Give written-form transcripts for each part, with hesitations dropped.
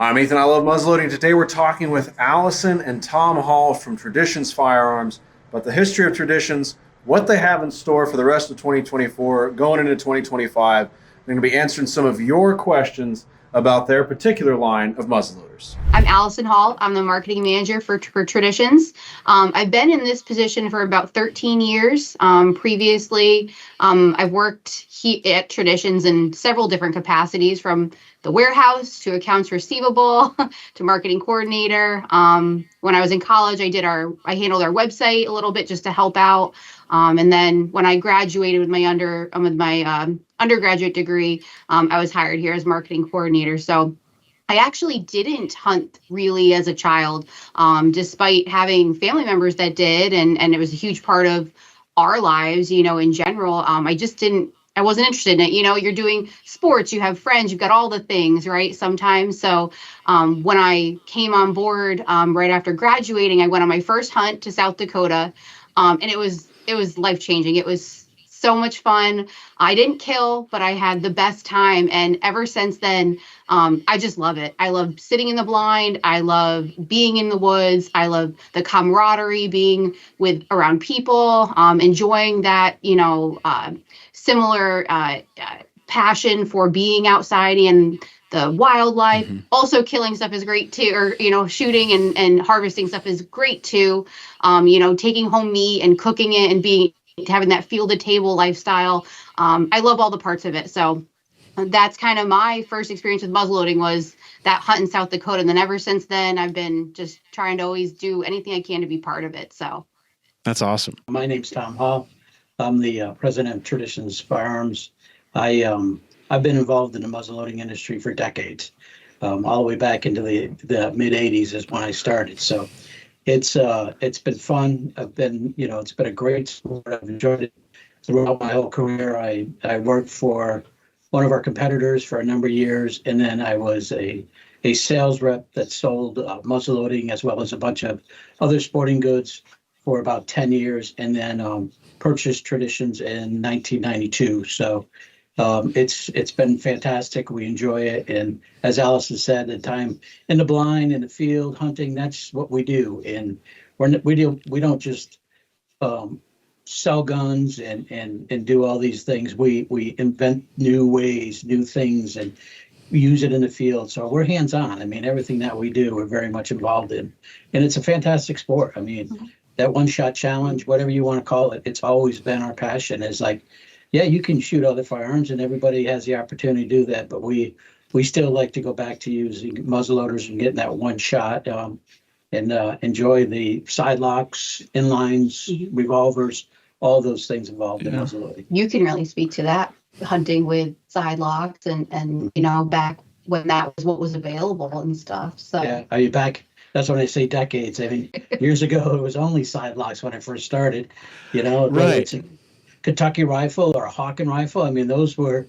I'm Ethan. I love muzzleloading. Today we're talking with Alison and Tom Hall from Traditions Firearms about the history of Traditions, what they have in store for the rest of 2024, going into 2025. We're going to be answering some of your questions about their particular line of muzzleloaders. I'm Alison Hall. I'm the marketing manager for Traditions. I've been in this position for about 13 years. Previously, I've worked at Traditions in several different capacities, from the warehouse to accounts receivable to marketing coordinator. When I was in college, I handled our website a little bit just to help out. And then when I graduated with my undergraduate degree, I was hired here as marketing coordinator. So I actually didn't hunt really as a child, despite having family members that did, and it was a huge part of our lives, in general. I wasn't interested in it. You're doing sports, you have friends, you've got all the things, right? Sometimes. So when I came on board right after graduating, I went on my first hunt to South Dakota, and it was life-changing. It was so much fun. I didn't kill, but I had the best time. And ever since then, I just love it. I love sitting in the blind. I love being in the woods. I love the camaraderie, being around people, enjoying that, similar passion for being outside and the wildlife. Mm-hmm. Also, killing stuff is great too, or, shooting and harvesting stuff is great too. Taking home meat and cooking it and having that field to table lifestyle. I love all the parts of it. So that's kind of my first experience with muzzleloading, was that hunt in South Dakota. And then ever since then, I've been just trying to always do anything I can to be part of it. So that's awesome. My name's Tom Hall. I'm the president of Traditions Firearms. I've been involved in the muzzleloading industry for decades. All the way back into the mid 80s is when I started. So it's been fun. It's been a great sport. I've enjoyed it throughout my whole career. I worked for one of our competitors for a number of years, and then I was a sales rep that sold muzzleloading as well as a bunch of other sporting goods for about 10 years, and then purchased Traditions in 1992. So it's been fantastic. We enjoy it, and as Alison said, the time in the blind, in the field, hunting, that's what we do. And we don't just sell guns and do all these things. We invent new ways, new things, and we use it in the field. So we're hands-on. I mean, everything that we do, we're very much involved in, and it's a fantastic sport. I mean, that one-shot challenge, whatever you want to call it, it's always been our passion. It's like, yeah, you can shoot other firearms and everybody has the opportunity to do that, but we still like to go back to using muzzleloaders and getting that one shot, and enjoy the side locks, inlines, revolvers, all those things involved in muzzleloading. You can really speak to that, hunting with side locks and back when that was what was available and stuff. So yeah, are you back? That's when I say decades. I mean, years ago it was only side locks when I first started. Right. Kentucky rifle or a Hawken rifle. I mean, those were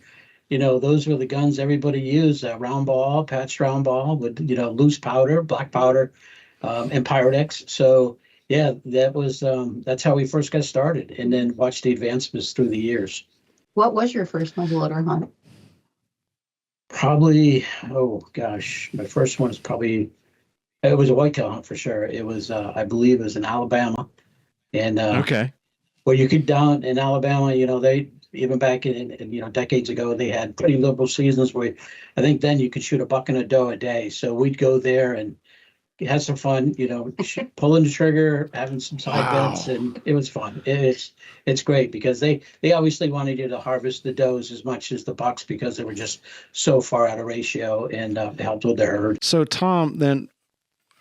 the guns everybody used. Round ball, patched round ball with, loose powder, black powder, and Pyrex. So yeah, that's how we first got started, and then watched the advancements through the years. What was your first muzzleloader hunt? Probably, my first one is probably, it was a whitetail hunt for sure. It was, I believe it was in Alabama. And okay. Well, you could down in Alabama, they even back in decades ago, they had pretty liberal seasons where I think then you could shoot a buck and a doe a day. So we'd go there and have some fun, pulling the trigger, having some side bets, and it was fun. It's great because they obviously wanted you to harvest the does as much as the bucks because they were just so far out of ratio, and helped with their herd. So Tom, then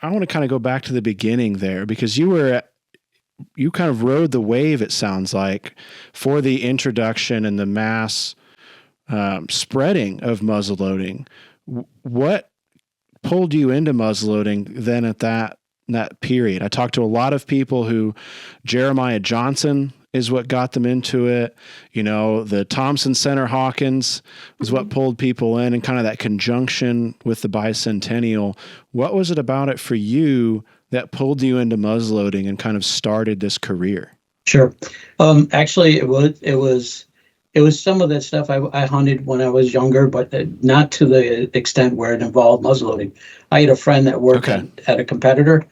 I want to kind of go back to the beginning there, because you kind of rode the wave, it sounds like, for the introduction and the mass spreading of muzzleloading. What pulled you into muzzleloading then at that period? I talked to a lot of people who Jeremiah Johnson is what got them into it. The Thompson Center Hawkins was what pulled people in, and kind of that conjunction with the bicentennial. What was it about it for you that pulled you into muzzleloading and kind of started this career? Sure. Actually, it was it was some of that stuff I hunted when I was younger, but not to the extent where it involved muzzleloading. I had a friend that worked at a competitor,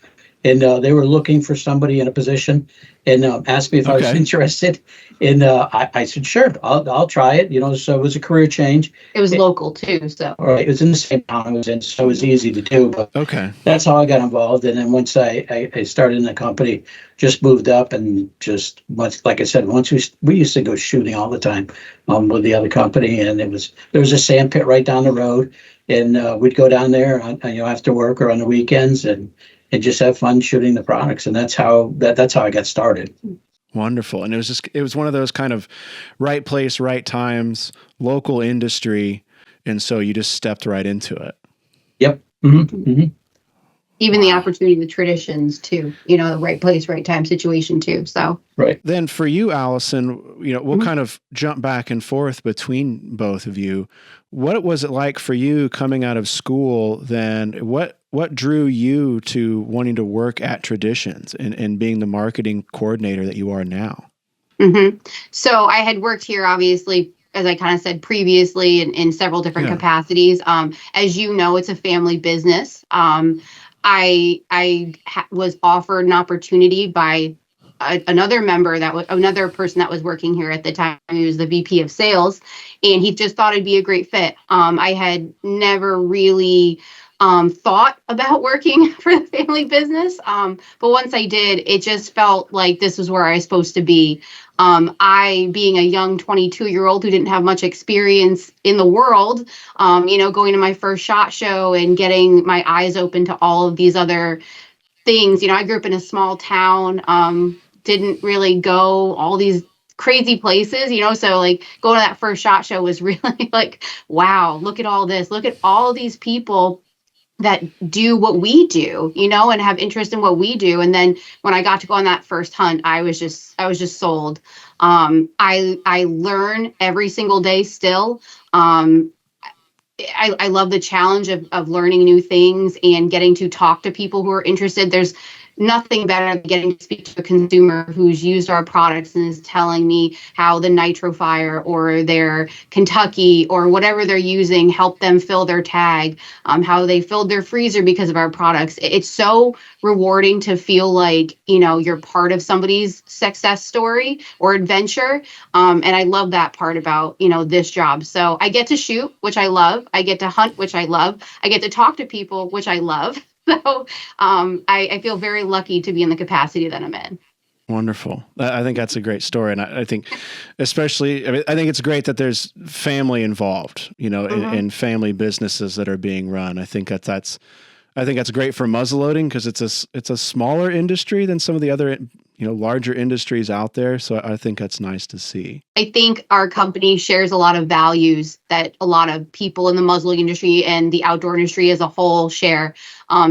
and they were looking for somebody in a position, and asked me if I was interested. And I said, sure, I'll try it. So it was a career change. It was local too, so. All right, it was in the same town I was in, so it was easy to do. But that's how I got involved. And then once I started in the company, just moved up, and just like I said, once we used to go shooting all the time with the other company, and there was a sand pit right down the road, and we'd go down there after work or on the weekends, and just have fun shooting the products. And that's how I got started. Wonderful. And it was one of those kind of right place, right times, local industry. And so you just stepped right into it. Yep. Mm-hmm. Mm-hmm. Even the opportunity with traditions too, the right place, right time situation too. So right. Then for you, Allison, we'll kind of jump back and forth between both of you. What was it like for you coming out of school then? What drew you to wanting to work at Traditions and being the marketing coordinator that you are now? Mm-hmm. So I had worked here, obviously, as I kind of said previously, in several different capacities. As you know, it's a family business. I was offered an opportunity by another person that was working here at the time. He was the VP of sales, and he just thought it'd be a great fit. I had never really thought about working for the family business. But once I did, it just felt like this was where I was supposed to be. I, being a young 22-year-old who didn't have much experience in the world, going to my first SHOT Show and getting my eyes open to all of these other things. I grew up in a small town, didn't really go all these crazy places, so like going to that first SHOT Show was really like, wow, look at all this, look at all these people that do what we do, and have interest in what we do. And then when I got to go on that first hunt, I was just sold. I learn every single day still. I love the challenge of learning new things and getting to talk to people who are interested. There's nothing better than getting to speak to a consumer who's used our products and is telling me how the Nitro Fire or their Kentucky or whatever they're using helped them fill their tag, how they filled their freezer because of our products. It's so rewarding to feel like, you're part of somebody's success story or adventure. And I love that part about, this job. So I get to shoot, which I love. I get to hunt, which I love. I get to talk to people, which I love. So I feel very lucky to be in the capacity that I'm in. Wonderful. I think that's a great story. And I think especially, I think it's great that there's family involved, in family businesses that are being run. I think that's great for muzzleloading because it's a smaller industry than some of the other, larger industries out there. So I think that's nice to see. I think our company shares a lot of values that a lot of people in the muzzleloading industry and the outdoor industry as a whole share.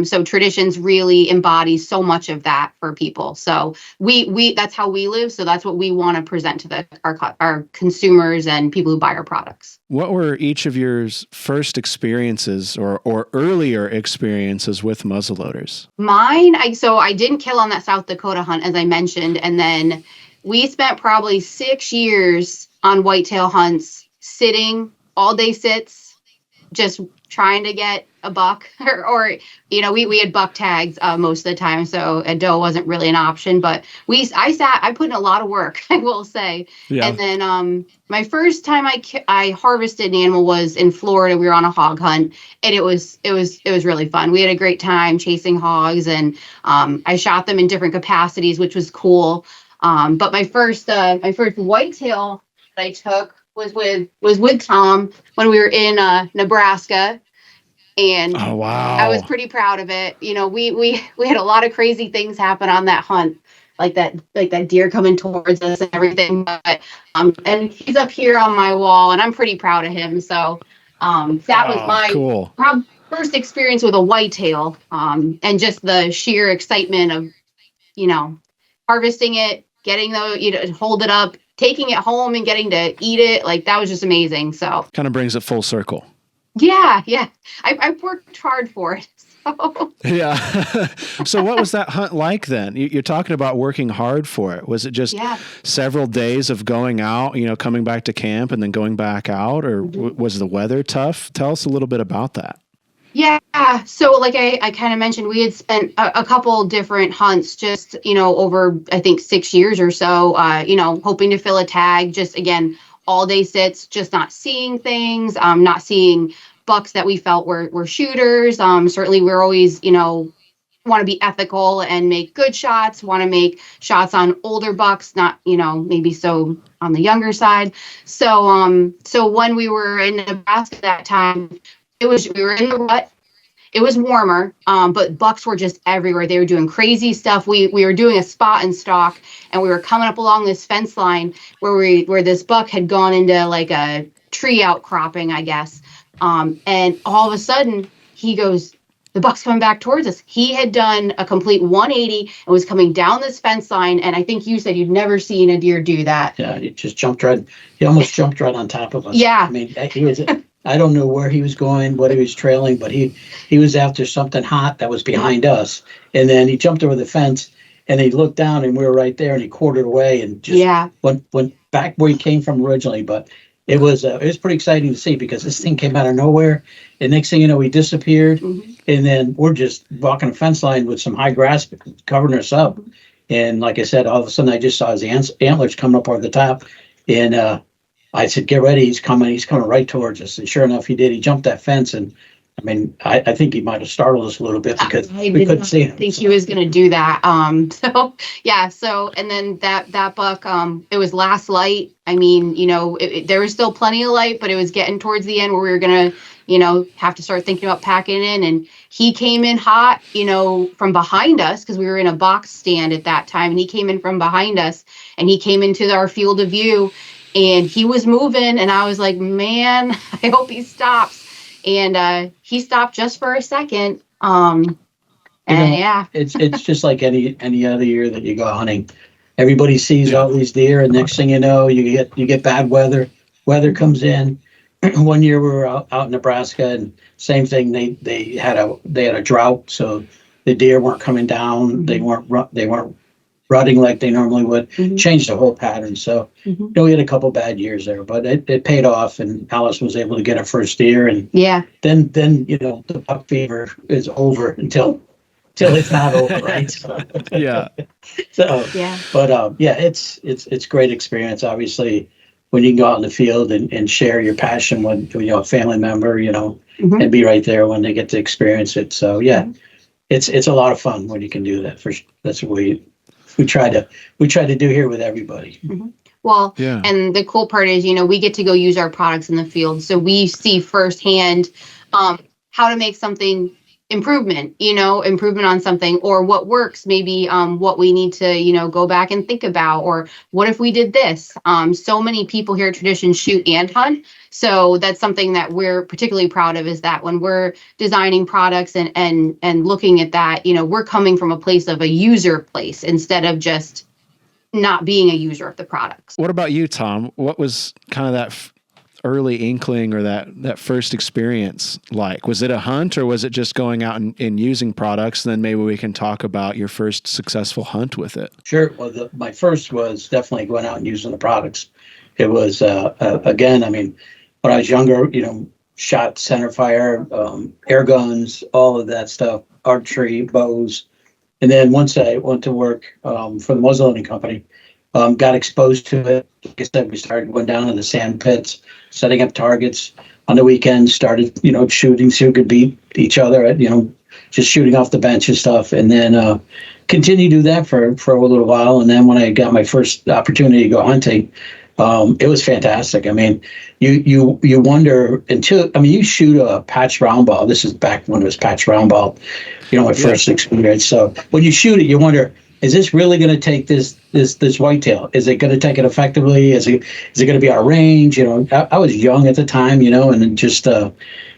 So Traditions really embodies so much of that for people. So we that's how we live. So that's what we want to present to our consumers and people who buy our products. What were each of your first experiences or earlier experiences with muzzleloaders? Mine, I didn't kill on that South Dakota hunt, as I mentioned, and then we spent probably 6 years on whitetail hunts, sitting, all day sits, just trying to get a buck or we had buck tags most of the time. So a doe wasn't really an option, but I put in a lot of work, I will say. Yeah. And then my first time I harvested an animal was in Florida. We were on a hog hunt, and it was really fun. We had a great time chasing hogs, and I shot them in different capacities, which was cool. But my first whitetail that I took was with Tom when we were in Nebraska. And oh, wow. I was pretty proud of it. We had a lot of crazy things happen on that hunt, like that deer coming towards us and everything. But and he's up here on my wall, and I'm pretty proud of him. So that was my cool. first experience with a whitetail, and just the sheer excitement of harvesting it, getting hold it up, taking it home and getting to eat it. Like, that was just amazing. So kind of brings it full circle. Yeah, yeah. I've worked hard for it. So. Yeah. So what was that hunt like then? You're talking about working hard for it. Was it just Yeah. several days of going out, coming back to camp and then going back out, or was the weather tough? Tell us a little bit about that. Yeah. So like I kind of mentioned, we had spent a couple different hunts just, over, I think 6 years or so, hoping to fill a tag, just again, all day sits, just not seeing things, not seeing bucks that we felt were shooters. Certainly we're always, want to be ethical and make good shots, want to make shots on older bucks, not, maybe so on the younger side. So when we were in Nebraska that time, we were in the rut. It was warmer, but bucks were just everywhere. They were doing crazy stuff. We were doing a spot and stalk, and we were coming up along this fence line where this buck had gone into like a tree outcropping, I guess. And all of a sudden, the buck's coming back towards us. He had done a complete 180 and was coming down this fence line. And I think you said you'd never seen a deer do that. Yeah, he almost jumped right on top of us. Yeah. I mean, I don't know where he was going, what he was trailing, but he was after something hot that was behind us. And then he jumped over the fence and he looked down and we were right there and he quartered away and just went back where he came from originally. But it was pretty exciting to see because this thing came out of nowhere. And next thing you know, he disappeared. Mm-hmm. And then we're just walking a fence line with some high grass covering us up. And like I said, all of a sudden I just saw his antlers coming up over the top. And I said, get ready. He's coming right towards us. And sure enough, he did. He jumped that fence. And I mean, I think he might have startled us a little bit because we couldn't see him. I think he was going to do that. And then that buck, it was last light. I mean, there was still plenty of light, but it was getting towards the end where we were going to, have to start thinking about packing in. And he came in hot, from behind us because we were in a box stand at that time. And he came in from behind us and he came into our field of view and he was moving. And I was like, man, I hope he stops. And he stopped just for a second. It's just like any other year that you go hunting. Everybody sees all these deer, and next thing you know, you get bad weather. Weather comes in. One year we were out in Nebraska, and same thing. They had a drought, so the deer weren't coming down. They weren't rutting like they normally would. Mm-hmm. Changed the whole pattern. So we had a couple bad years there, but it paid off, and Alice was able to get her first deer, and then the buck fever is over until it's not over, right? So, it's great experience. Obviously, when you can go out in the field and share your passion with a family member, and be right there when they get to experience it. So it's a lot of fun when you can do that. That's what we try to do here with everybody. Mm-hmm. Well, and the cool part is, we get to go use our products in the field. So we see firsthand how to make something improvement on something, or what works, maybe what we need to, go back and think about, or what if we did this? So many people here at Tradition shoot and hunt. So that's something that we're particularly proud of, is that when we're designing products and looking at that, we're coming from a place of a user place instead of just not being a user of the products. What about you, Tom? What was kind of that early inkling or that first experience like? Was it a hunt, or was it just going out and using products? And then maybe we can talk about your first successful hunt with it. Sure. Well, my first was definitely going out and using the products. It was, again, I mean, when I was younger, shot center fire, air guns, all of that stuff, archery, bows. And then once I went to work for the Muzzleloading company, got exposed to it. Like I said, we started going down to the sand pits, setting up targets on the weekends, started, shooting, see who could beat each other at, just shooting off the bench and stuff. And then continued to do that for a little while. And then when I got my first opportunity to go hunting, it was fantastic. I mean, you wonder you shoot a patch round ball. This is back when it was patch round ball, my first experience. So when you shoot it, you wonder, is this really going to take this whitetail? Is it going to take it effectively? Is it going to be our range? I was young at the time, and just,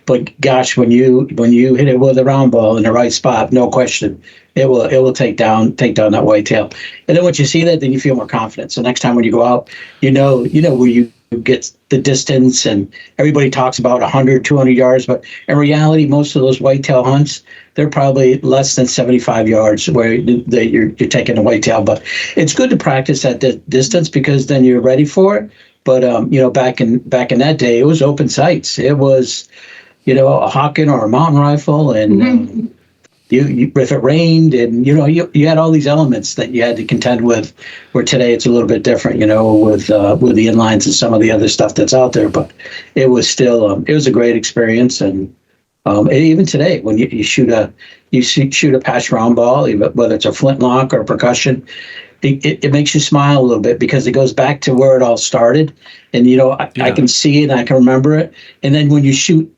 but gosh, when you hit it with a round ball in the right spot, no question, it will take down that whitetail. And then once you see that, then you feel more confident. So next time when you go out, you know where you get the distance, and everybody talks about 100, 200 yards, but in reality, most of those whitetail hunts, they're probably less than 75 yards where you're taking a whitetail. But it's good to practice at the distance because then you're ready for it. But back in that day, it was open sights. It was, a Hawken or a mountain rifle, and you if it rained, and you had all these elements that you had to contend with. Where today it's a little bit different, with the inlines and some of the other stuff that's out there. But it was still it was a great experience, and even today when you shoot a patch round ball, whether it's a flintlock or percussion, it makes you smile a little bit because it goes back to where it all started. And, I can see it and I can remember it. And then when you shoot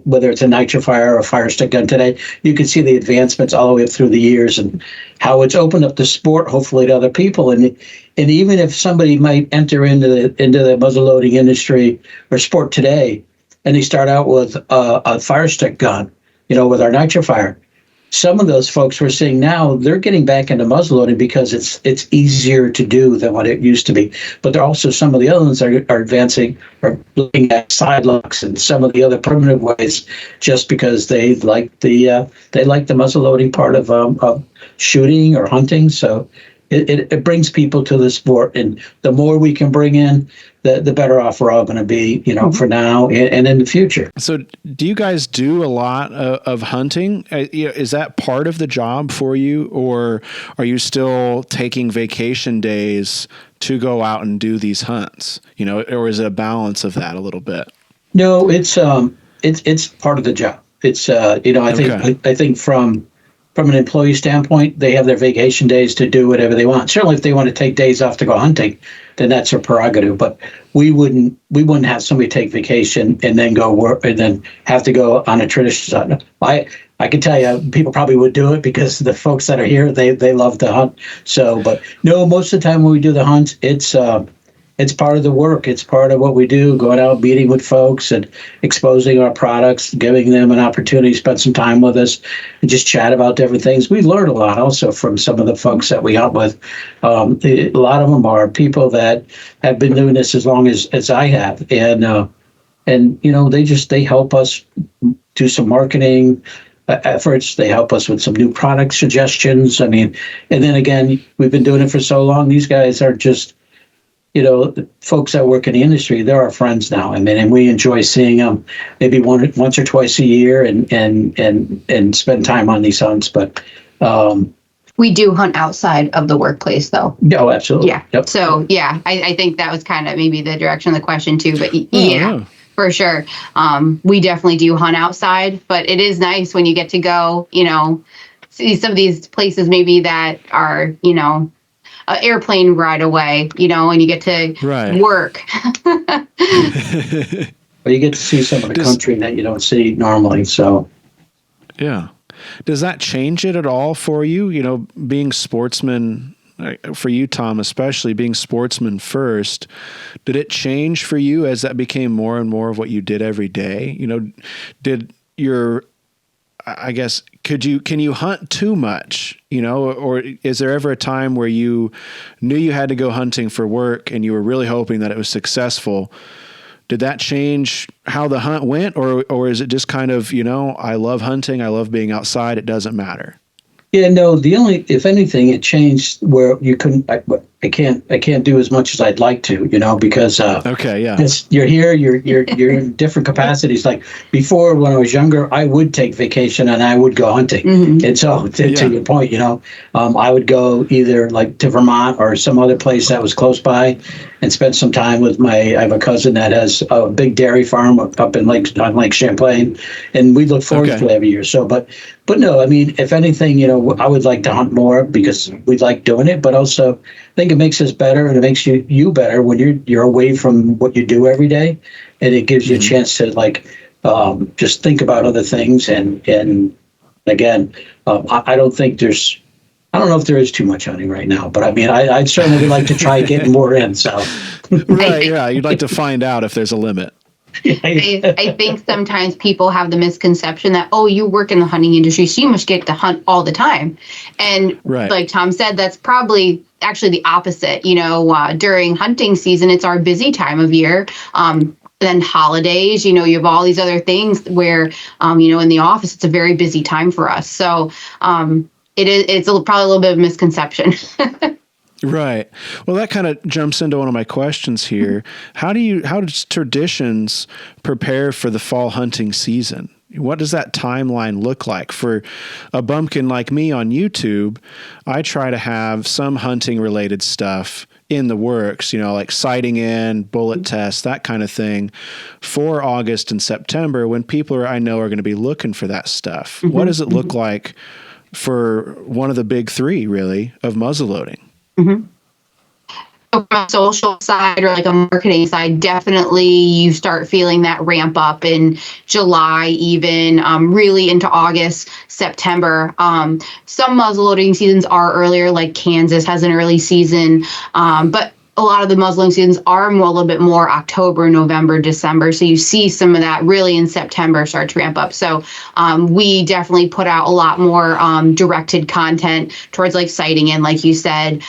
whether it's a nitrofire or a fire stick gun today, you can see the advancements all the way up through the years and how it's opened up the sport, hopefully, to other people. And even if somebody might enter into the muzzleloading industry or sport today, and they start out with a fire stick gun, with our nitrofire, some of those folks we're seeing now, they're getting back into muzzleloading because it's easier to do than what it used to be. But there are also some of the other ones are advancing, are looking at side locks and some of the other primitive ways, just because they like the muzzleloading part of shooting or hunting. So it brings people to the sport, and the more we can bring in, the better off we're all going to be, for now and in the future. So do you guys do a lot of hunting? Is that part of the job for you, or are you still taking vacation days to go out and do these hunts? Or is it a balance of that a little bit? No, it's part of the job. It's I think from an employee standpoint, they have their vacation days to do whatever they want. Certainly, if they want to take days off to go hunting, then that's their prerogative. But we wouldn't have somebody take vacation and then go work and then have to go on a traditional. I can tell you, people probably would do it because the folks that are here, they love to hunt. So, but no, most of the time when we do the hunts, it's part of the work. It's part of what we do, going out, meeting with folks and exposing our products, giving them an opportunity to spend some time with us and just chat about different things. We learn a lot also from some of the folks that we hunt with. A lot of them are people that have been doing this as long as I have. And they help us do some marketing efforts. They help us with some new product suggestions. I mean, and then again, we've been doing it for so long. These guys are just, the folks that work in the industry, they're our friends now. I mean, and we enjoy seeing them maybe once or twice a year and spend time on these hunts. But we do hunt outside of the workplace, though. No, absolutely. Yeah. Yep. So, yeah, I think that was kind of maybe the direction of the question, too. But yeah, for sure. We definitely do hunt outside. But it is nice when you get to go, see some of these places maybe that are, an airplane ride away, and you get to work. But you get to see some of the country that you don't see normally. So, yeah. Does that change it at all for you? Being sportsman, for you, Tom, especially being sportsman first, did it change for you as that became more and more of what you did every day? Did your, I guess, can you hunt too much, or is there ever a time where you knew you had to go hunting for work and you were really hoping that it was successful? Did that change how the hunt went, or is it just kind of, I love hunting, I love being outside, it doesn't matter? Yeah, no, if anything, it changed where you couldn't, I can't do as much as I'd like to, because you're here, you're in different capacities. Like before, when I was younger, I would take vacation and I would go hunting. Mm-hmm. And so to your point, I would go either like to Vermont or some other place that was close by and spend some time with I have a cousin that has a big dairy farm up on Lake Champlain, and we look forward to it every year. So, but no, I mean, if anything, I would like to hunt more because we like doing it, but also I think it makes us better and it makes you better when you're away from what you do every day, and it gives you a chance to just think about other things. And again, I don't know if there is too much hunting right now, but I mean, I'd certainly would like to try getting more in. So, right, yeah, you'd like to find out if there's a limit. I think sometimes people have the misconception that, oh, you work in the hunting industry, so you must get to hunt all the time. And like Tom said, that's probably actually the opposite. During hunting season, it's our busy time of year. Then holidays, you have all these other things where, in the office, it's a very busy time for us. So it's probably a little bit of a misconception. Right. Well, that kind of jumps into one of my questions here. How does Traditions prepare for the fall hunting season? What does that timeline look like? For a bumpkin like me on YouTube, I try to have some hunting related stuff in the works, like sighting in, bullet tests, that kind of thing for August and September when people I know are going to be looking for that stuff. What does it look like for one of the big three, really, of muzzleloading? From a social side or like a marketing side, definitely you start feeling that ramp up in July, even really into August, September. Some muzzleloading seasons are earlier, like Kansas has an early season, but a lot of the muzzling seasons are a little bit more October, November, December. So you see some of that really in September start to ramp up. So we definitely put out a lot more directed content towards like sighting in, like you said,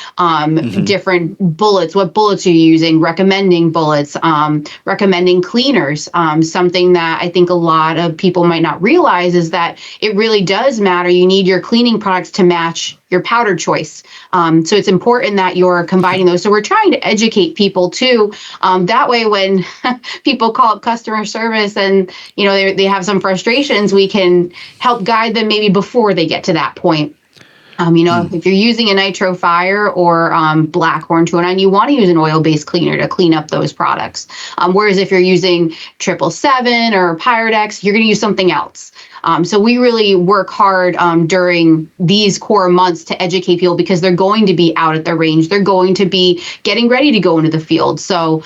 different bullets, what bullets you're using, recommending bullets, recommending cleaners. Something that I think a lot of people might not realize is that it really does matter. You need your cleaning products to match your powder choice. So it's important that you're combining those. So we're trying to educate people too. That way, when people call up customer service and they have some frustrations, we can help guide them maybe before they get to that point. If you're using a nitro fire or Blackhorn 209, you want to use an oil-based cleaner to clean up those products. Whereas if you're using 777 or Pyrex, you're going to use something else. So we really work hard during these core months to educate people because they're going to be out at the range. They're going to be getting ready to go into the field. So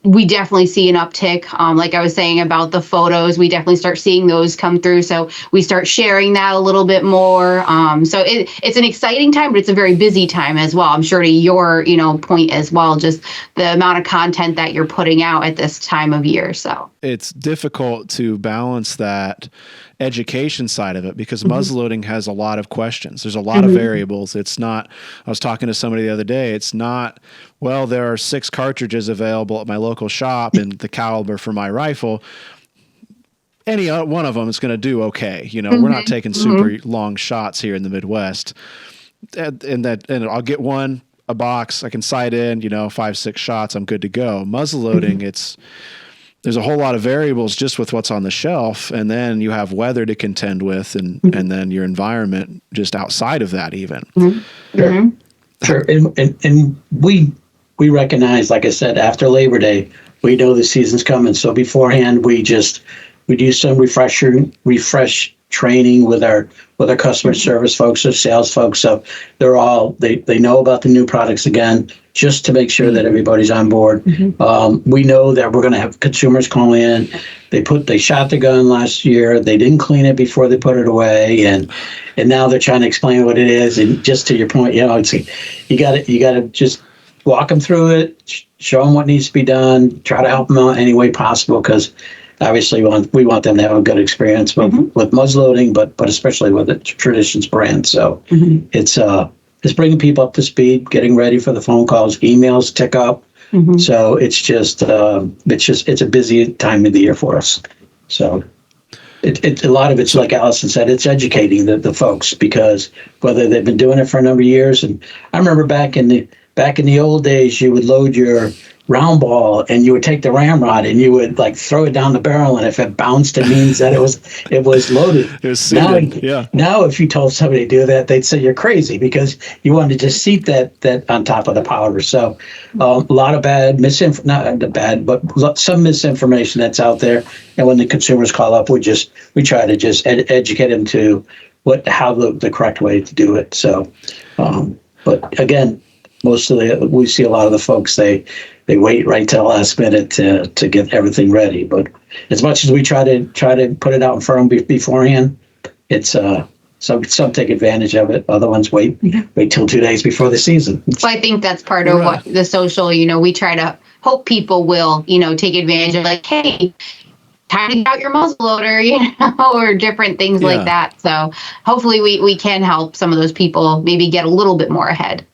we definitely see an uptick. Like I was saying about the photos, we definitely start seeing those come through. So we start sharing that a little bit more. So it's an exciting time, but it's a very busy time as well. I'm sure to your point as well, just the amount of content that you're putting out at this time of year. So it's difficult to balance that education side of it because muzzleloading has a lot of questions. There's a lot of variables. It's not, I was talking to somebody the other day, it's not, well, there are 6 cartridges available at my local shop and the caliber for my rifle. Any one of them is going to do okay. We're not taking super long shots here in the Midwest. And I'll get a box, I can sight in, 5-6 shots, I'm good to go. Muzzleloading, there's a whole lot of variables just with what's on the shelf, and then you have weather to contend with, and then your environment just outside of that even. Sure. And we recognize, like I said, after Labor Day, we know the season's coming. So beforehand, we do some refresh training with our customer service folks or sales folks. So they know about the new products again, just to make sure that everybody's on board. We know that we're going to have consumers call in. They shot the gun last year. They didn't clean it before they put it away, and now they're trying to explain what it is. And just to your point, it's you got to just walk them through it, show them what needs to be done, try to help them out any way possible, because obviously we want them to have a good experience with muzzleloading, but especially with the Traditions brand. So it's bringing people up to speed, getting ready for the phone calls, emails tick up. So it's a busy time of the year for us. So a lot of it's, like Alison said, it's educating the folks, because whether they've been doing it for a number of years. And I remember back in the old days, you would load your round ball and you would take the ramrod and you would throw it down the barrel, and if it bounced, it means that it was loaded. It was seated. Now if you told somebody to do that, they'd say you're crazy, because you wanted to just seat that on top of the powder. So a lot of some misinformation that's out there, and when the consumers call up, we try to just educate them to how the correct way to do it. So but again, we see a lot of the folks, they wait right till the last minute to get everything ready. But as much as we try to put it out in front of them beforehand, it's some take advantage of it. Other ones wait till 2 days before the season. Well, I think that's part of what the social, we try to hope people will, take advantage of, like, hey, time to get out your muzzleloader, or different things like that. So hopefully we can help some of those people maybe get a little bit more ahead.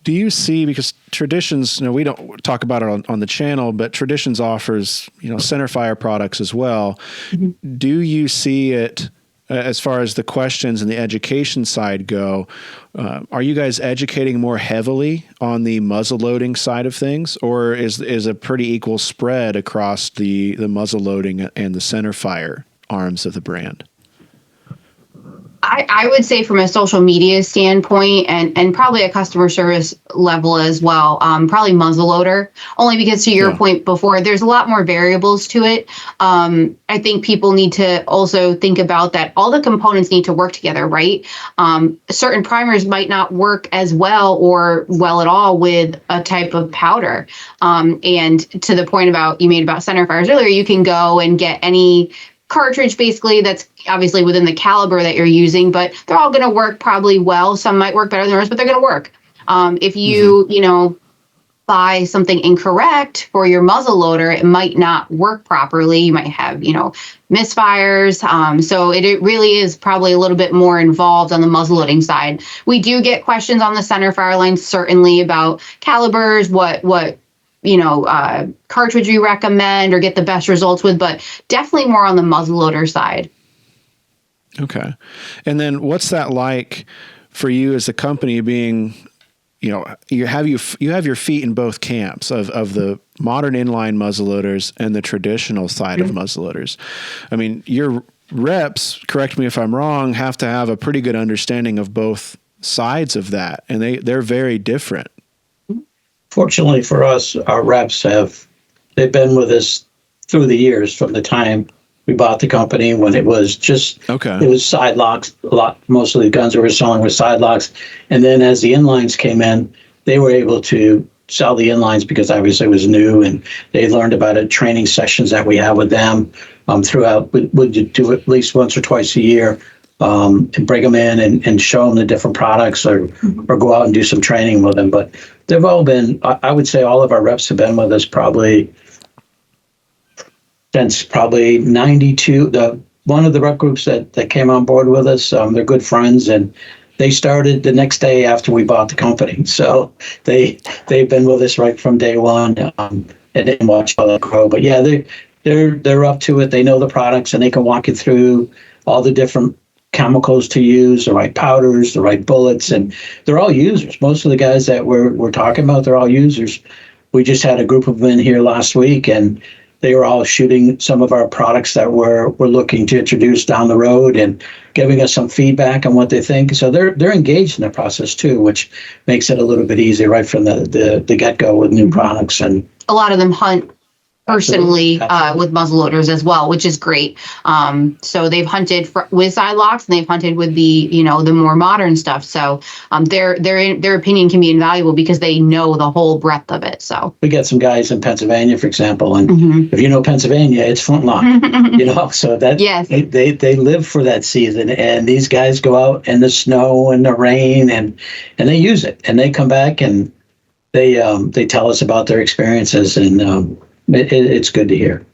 Do you see, because Traditions, we don't talk about it on the channel, but Traditions offers, centerfire products as well. Mm-hmm. Do you see it as far as the questions and the education side go? Are you guys educating more heavily on the muzzle loading side of things, or is a pretty equal spread across the muzzle loading and the centerfire arms of the brand? I would say from a social media standpoint and probably a customer service level as well, probably muzzleloader, only because to your point before, there's a lot more variables to it. I think people need to also think about that all the components need to work together, right? Certain primers might not work as well or well at all with a type of powder. And to the point you made about centerfires earlier, you can go and get any cartridge basically that's obviously within the caliber that you're using, but they're all going to work probably well. Some might work better than others, but they're going to work. If you, buy something incorrect for your muzzle loader, it might not work properly. You might have, misfires. So it really is probably a little bit more involved on the muzzle loading side. We do get questions on the centerfire line, certainly about calibers, what cartridge you recommend or get the best results with, but definitely more on the muzzleloader side. Okay. And then what's that like for you as a company being, you have your feet in both camps of the modern inline muzzleloaders and the traditional side of muzzleloaders? I mean, your reps, correct me if I'm wrong, have to have a pretty good understanding of both sides of that, and they're very different. Fortunately for us, our reps they've been with us through the years from the time we bought the company, when it was it was side locks. Most of the guns we were selling were side locks. And then as the inlines came in, they were able to sell the inlines because obviously it was new, and they learned about it. Training sessions that we have with them throughout, we'd do at least once or twice a year, and bring them in and show them the different products, or go out and do some training with them. But they've all been, I would say all of our reps have been with us probably since probably 92. One of the rep groups that came on board with us, they're good friends, and they started the next day after we bought the company. So they've been with us right from day one, and watch how they grow. But yeah, they're up to it. They know the products, and they can walk you through all the different chemicals to use, the right powders, the right bullets, and they're all users. Most of the guys that we're talking about, they're all users. We just had a group of them in here last week, and they were all shooting some of our products that we're looking to introduce down the road and giving us some feedback on what they think. So they're engaged in the process too, which makes it a little bit easier right from the get-go with new products. And a lot of them hunt personally with muzzleloaders as well, which is great. So they've hunted with side locks, and they've hunted with the the more modern stuff. So their opinion can be invaluable because they know the whole breadth of it. So we got some guys in Pennsylvania, for example, and if you know Pennsylvania, it's Flintlock. So that they live for that season, and these guys go out in the snow and the rain, and they use it, and they come back and they tell us about their experiences, and it's good to hear.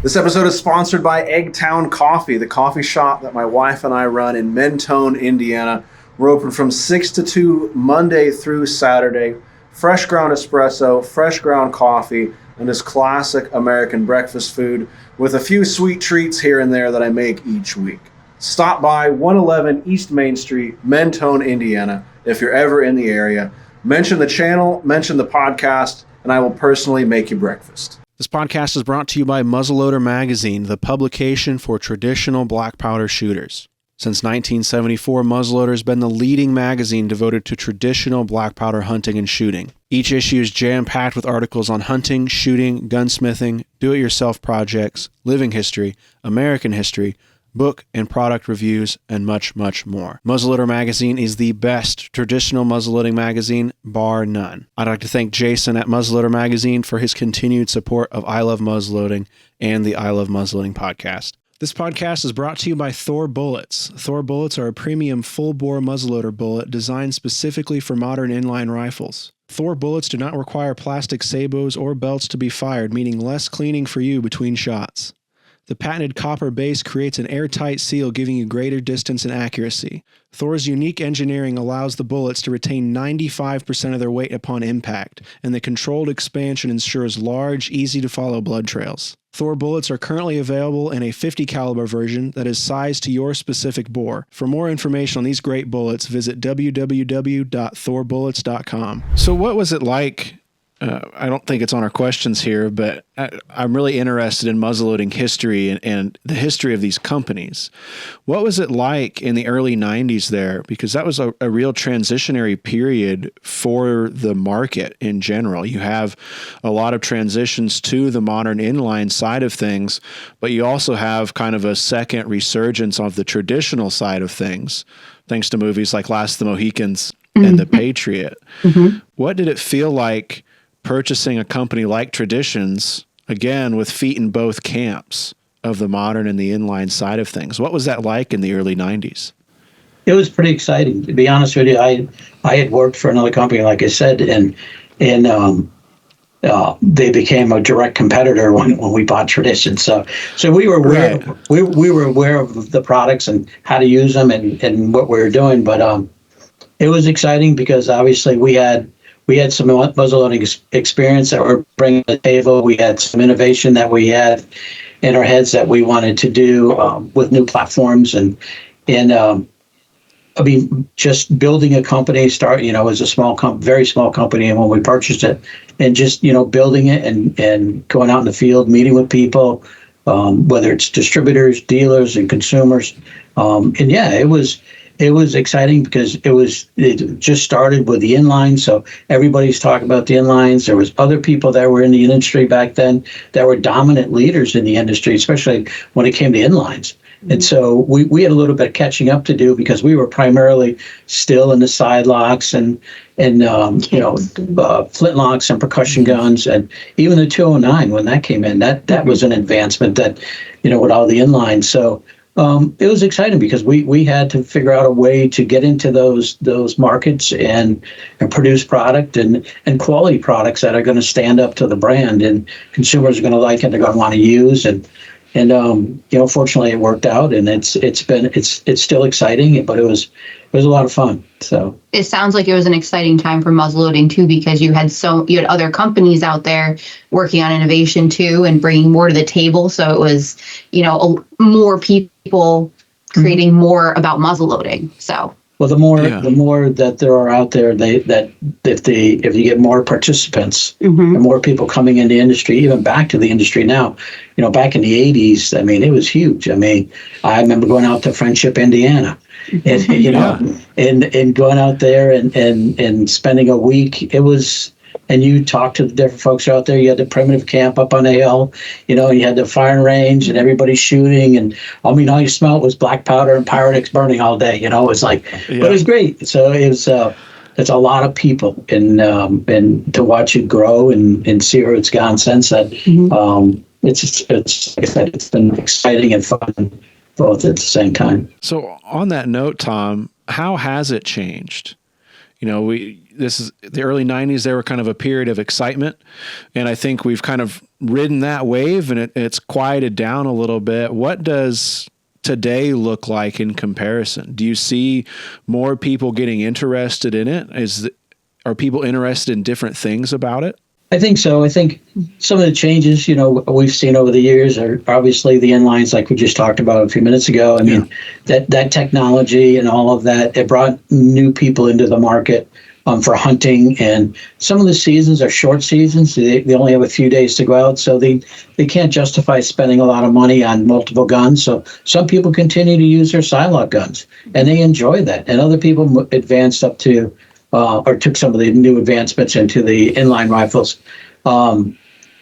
This episode is sponsored by Eggtown Coffee, the coffee shop that my wife and I run in Mentone, Indiana. We're open from 6 to 2 Monday through Saturday. Fresh ground espresso, fresh ground coffee, and this classic American breakfast food with a few sweet treats here and there that I make each week. Stop by 111 East Main Street, Mentone, Indiana, if you're ever in the area. Mention the channel, mention the podcast, and I will personally make you breakfast. This podcast is brought to you by Muzzleloader Magazine, the publication for traditional black powder shooters. Since 1974, Muzzleloader has been the leading magazine devoted to traditional black powder hunting and shooting. Each issue is jam-packed with articles on hunting, shooting, gunsmithing, do-it-yourself projects, living history, American history, book and product reviews, and much, much more. Muzzleloader Magazine is the best traditional muzzleloading magazine, bar none. I'd like to thank Jason at Muzzleloader Magazine for his continued support of I Love Muzzleloading and the I Love Muzzleloading podcast. This podcast is brought to you by Thor Bullets. Thor Bullets are a premium full-bore muzzleloader bullet designed specifically for modern inline rifles. Thor Bullets do not require plastic sabots or belts to be fired, meaning less cleaning for you between shots. The patented copper base creates an airtight seal, giving you greater distance and accuracy. Thor's unique engineering allows the bullets to retain 95% of their weight upon impact, and the controlled expansion ensures large, easy-to-follow blood trails. Thor bullets are currently available in a 50 caliber version that is sized to your specific bore. For more information on these great bullets, visit www.thorbullets.com. So what was it like? I don't think it's on our questions here, but I'm really interested in muzzleloading history and the history of these companies. What was it like in the early 90s there? Because that was a real transitionary period for the market in general. You have a lot of transitions to the modern inline side of things, but you also have kind of a second resurgence of the traditional side of things, thanks to movies like Last of the Mohicans and The Patriot. What did it feel like purchasing a company like Traditions, again, with feet in both camps of the modern and the inline side of things? What was that like in the early 90s? It was pretty exciting, to be honest with you. I had worked for another company, like I said, and they became a direct competitor when we bought Traditions. So we were aware we were aware of the products and how to use them and what we were doing. But it was exciting because obviously we had some muzzleloading experience that we're bringing to the table. We had some innovation that we had in our heads that we wanted to do with new platforms. And I mean, just building a company, as a very small company. And when we purchased it and just, building it and going out in the field, meeting with people, whether it's distributors, dealers, and consumers. It was exciting because it just started with the inline. So everybody's talking about the inlines. There was other people that were in the industry back then that were dominant leaders in the industry, especially when it came to inlines. And so we had a little bit of catching up to do because we were primarily still in the side locks and flintlocks and percussion guns, and even the 209 when that came in, that was an advancement that, with all the inlines. So it was exciting because we had to figure out a way to get into those markets and produce product and quality products that are going to stand up to the brand and consumers are going to like and they're going to want to use. And fortunately it worked out, and it's still exciting, but it was a lot of fun. So it sounds like it was an exciting time for muzzleloading too, because you had other companies out there working on innovation too and bringing more to the table. So it was, more people creating more about muzzleloading. So. Well, the more that there are out there, if you get more participants and more people coming into the industry, even back to the industry now, back in the 80s, I mean, it was huge. I mean, I remember going out to Friendship, Indiana, and and going out there and spending a week. It was. And you talk to the different folks out there. You had the primitive camp up on a hill, you had the firing range and everybody shooting. And I mean, all you smelled was black powder and Pyrex burning all day. It was like, but it was great. So it's a lot of people, and to watch it grow and see where it's gone since that. It's like I said, it's been exciting and fun both at the same time. So on that note, Tom, how has it changed? This is the early 90s. They were kind of a period of excitement, and I think we've kind of ridden that wave, and it's quieted down a little bit. What does today look like in comparison? Do you see more people getting interested in it? Are people interested in different things about it? I think so. I think some of the changes, we've seen over the years are obviously the inlines, like we just talked about a few minutes ago. I mean, that technology and all of that, it brought new people into the market for hunting. And some of the seasons are short seasons. They only have a few days to go out. So they can't justify spending a lot of money on multiple guns. So some people continue to use their Sidelock guns, and they enjoy that. And other people advanced up to or took some of the new advancements into the inline rifles.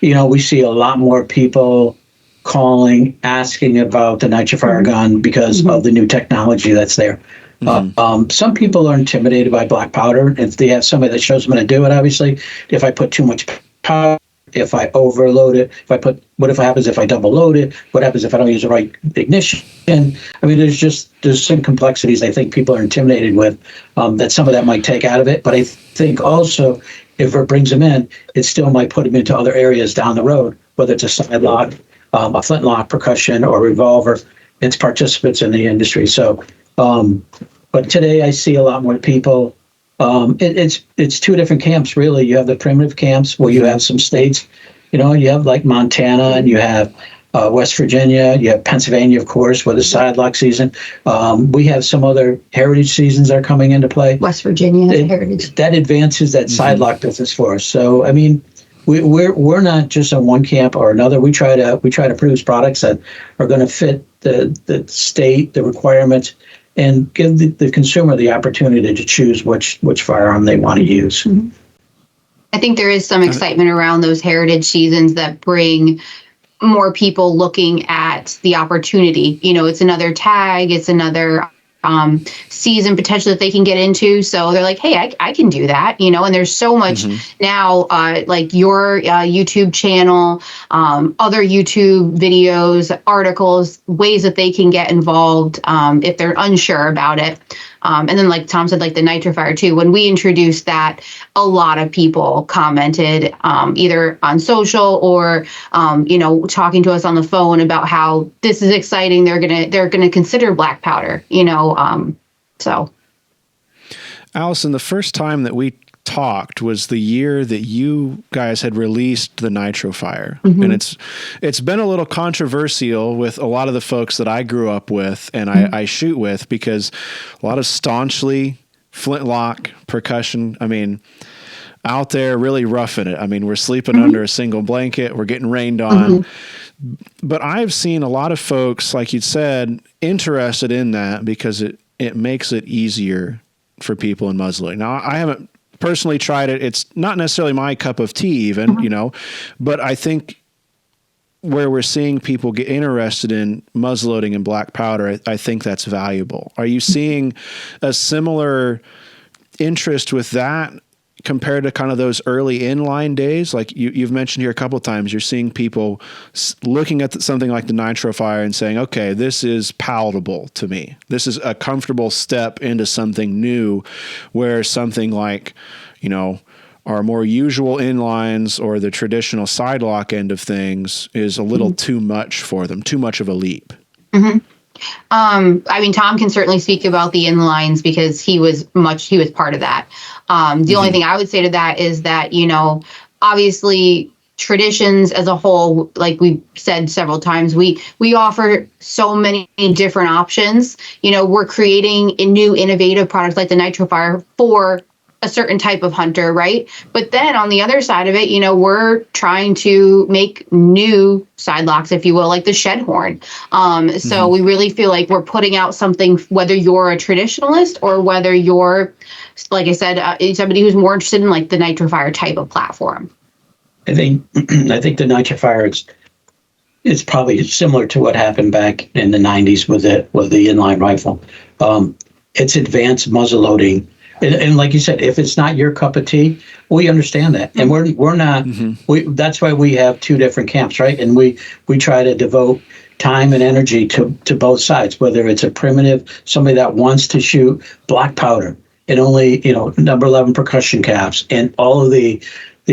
We see a lot more people calling, asking about the nitrofire gun because of the new technology that's there. Some people are intimidated by black powder. If they have somebody that shows them how to do it, obviously, if I put too much powder if I overload it? What happens if I double load it? What happens if I don't use the right ignition? I mean, there's some complexities I think people are intimidated with, that some of that might take out of it. But I think also if it brings them in, it still might put them into other areas down the road, whether it's a side lock, a flintlock, percussion, or revolver. It's participants in the industry. So, but today I see a lot more people. It's two different camps, really. You have the primitive camps where you have some states, you have like Montana, and you have West Virginia, you have Pennsylvania, of course, with the side lock season. We have some other heritage seasons that are coming into play. West Virginia has a heritage. That advances that side lock business for us. So, I mean, we're not just on one camp or another. We try to produce products that are going to fit the state, the requirements, and give the consumer the opportunity to choose which firearm they want to use. Mm-hmm. I think there is some excitement around those heritage seasons that bring more people looking at the opportunity. It's another tag, it's another season potentially that they can get into. So they're like, hey, I can do that, and there's so much now, like your YouTube channel, other YouTube videos, articles, ways that they can get involved if they're unsure about it. And then, like Tom said, like the NitroFire too, when we introduced that, a lot of people commented either on social or, talking to us on the phone about how this is exciting. They're gonna consider black powder, so. Allison, the first time that we talked was the year that you guys had released the NitroFire. And it's been a little controversial with a lot of the folks that I grew up with and I shoot with, because a lot of staunchly Flintlock percussion, I mean, out there really roughing it. I mean, we're sleeping under a single blanket, we're getting rained on. But I've seen a lot of folks, like you said, interested in that because it makes it easier for people in muzzleloading. Now, I haven't personally tried it. It's not necessarily my cup of tea even, but I think where we're seeing people get interested in muzzleloading and black powder, I think that's valuable. Are you seeing a similar interest with that compared to kind of those early inline days? Like you've mentioned here a couple of times, you're seeing people looking at something like the NitroFire and saying, okay, this is palatable to me. This is a comfortable step into something new, where something like, our more usual inlines or the traditional side lock end of things is a little too much for them, too much of a leap. I mean, Tom can certainly speak about the inlines because he was part of that. The only thing I would say to that is that, obviously traditions as a whole, like we've said several times, we offer so many different options. We're creating a new innovative products like the NitroFire for a certain type of hunter, right? But then on the other side of it, we're trying to make new side locks, if you will, like the shed horn. So we really feel like we're putting out something, whether you're a traditionalist or whether you're, like I said, somebody who's more interested in like the NitroFire type of platform. I think the NitroFire is probably similar to what happened back in the 90s with the inline rifle. It's advanced muzzleloading. And like you said, if it's not your cup of tea, we understand that. And we're not, that's why we have two different camps, right? And we try to devote time and energy to both sides, whether it's a primitive, somebody that wants to shoot black powder and only, number 11 percussion caps and all of the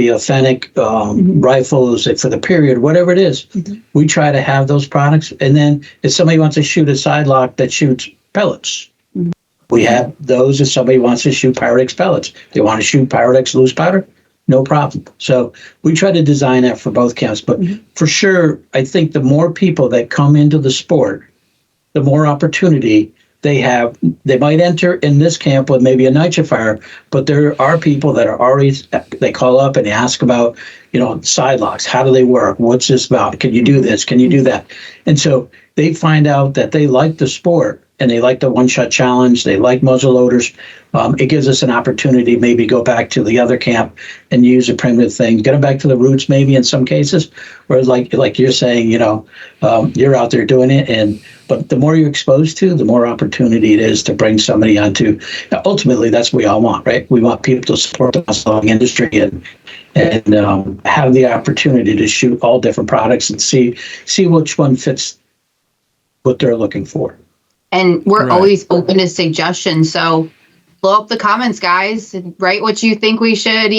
authentic rifles for the period, whatever it is. We try to have those products. And then if somebody wants to shoot a side lock that shoots pellets, we have those. If somebody wants to shoot Pyrex pellets, they want to shoot Pyrex loose powder, no problem. So we try to design that for both camps. But for sure, I think the more people that come into the sport, the more opportunity they have. They might enter in this camp with maybe a NitroFire, but there are people that are already, they call up and they ask about, side locks. How do they work? What's this about? Can you do this? Can you do that? And so they find out that they like the sport. and they like the one-shot challenge, they like muzzleloaders, it gives us an opportunity to maybe go back to the other camp and use a primitive thing, get them back to the roots maybe in some cases, where like you're saying, you're out there doing it, but the more you're exposed to, the more opportunity it is to bring somebody onto. Ultimately, that's what we all want, right? We want people to support the muzzleloading industry and have the opportunity to shoot all different products and see which one fits what they're looking for. And we're Right. always open to suggestions. So blow up the comments, guys. Write what you think we should,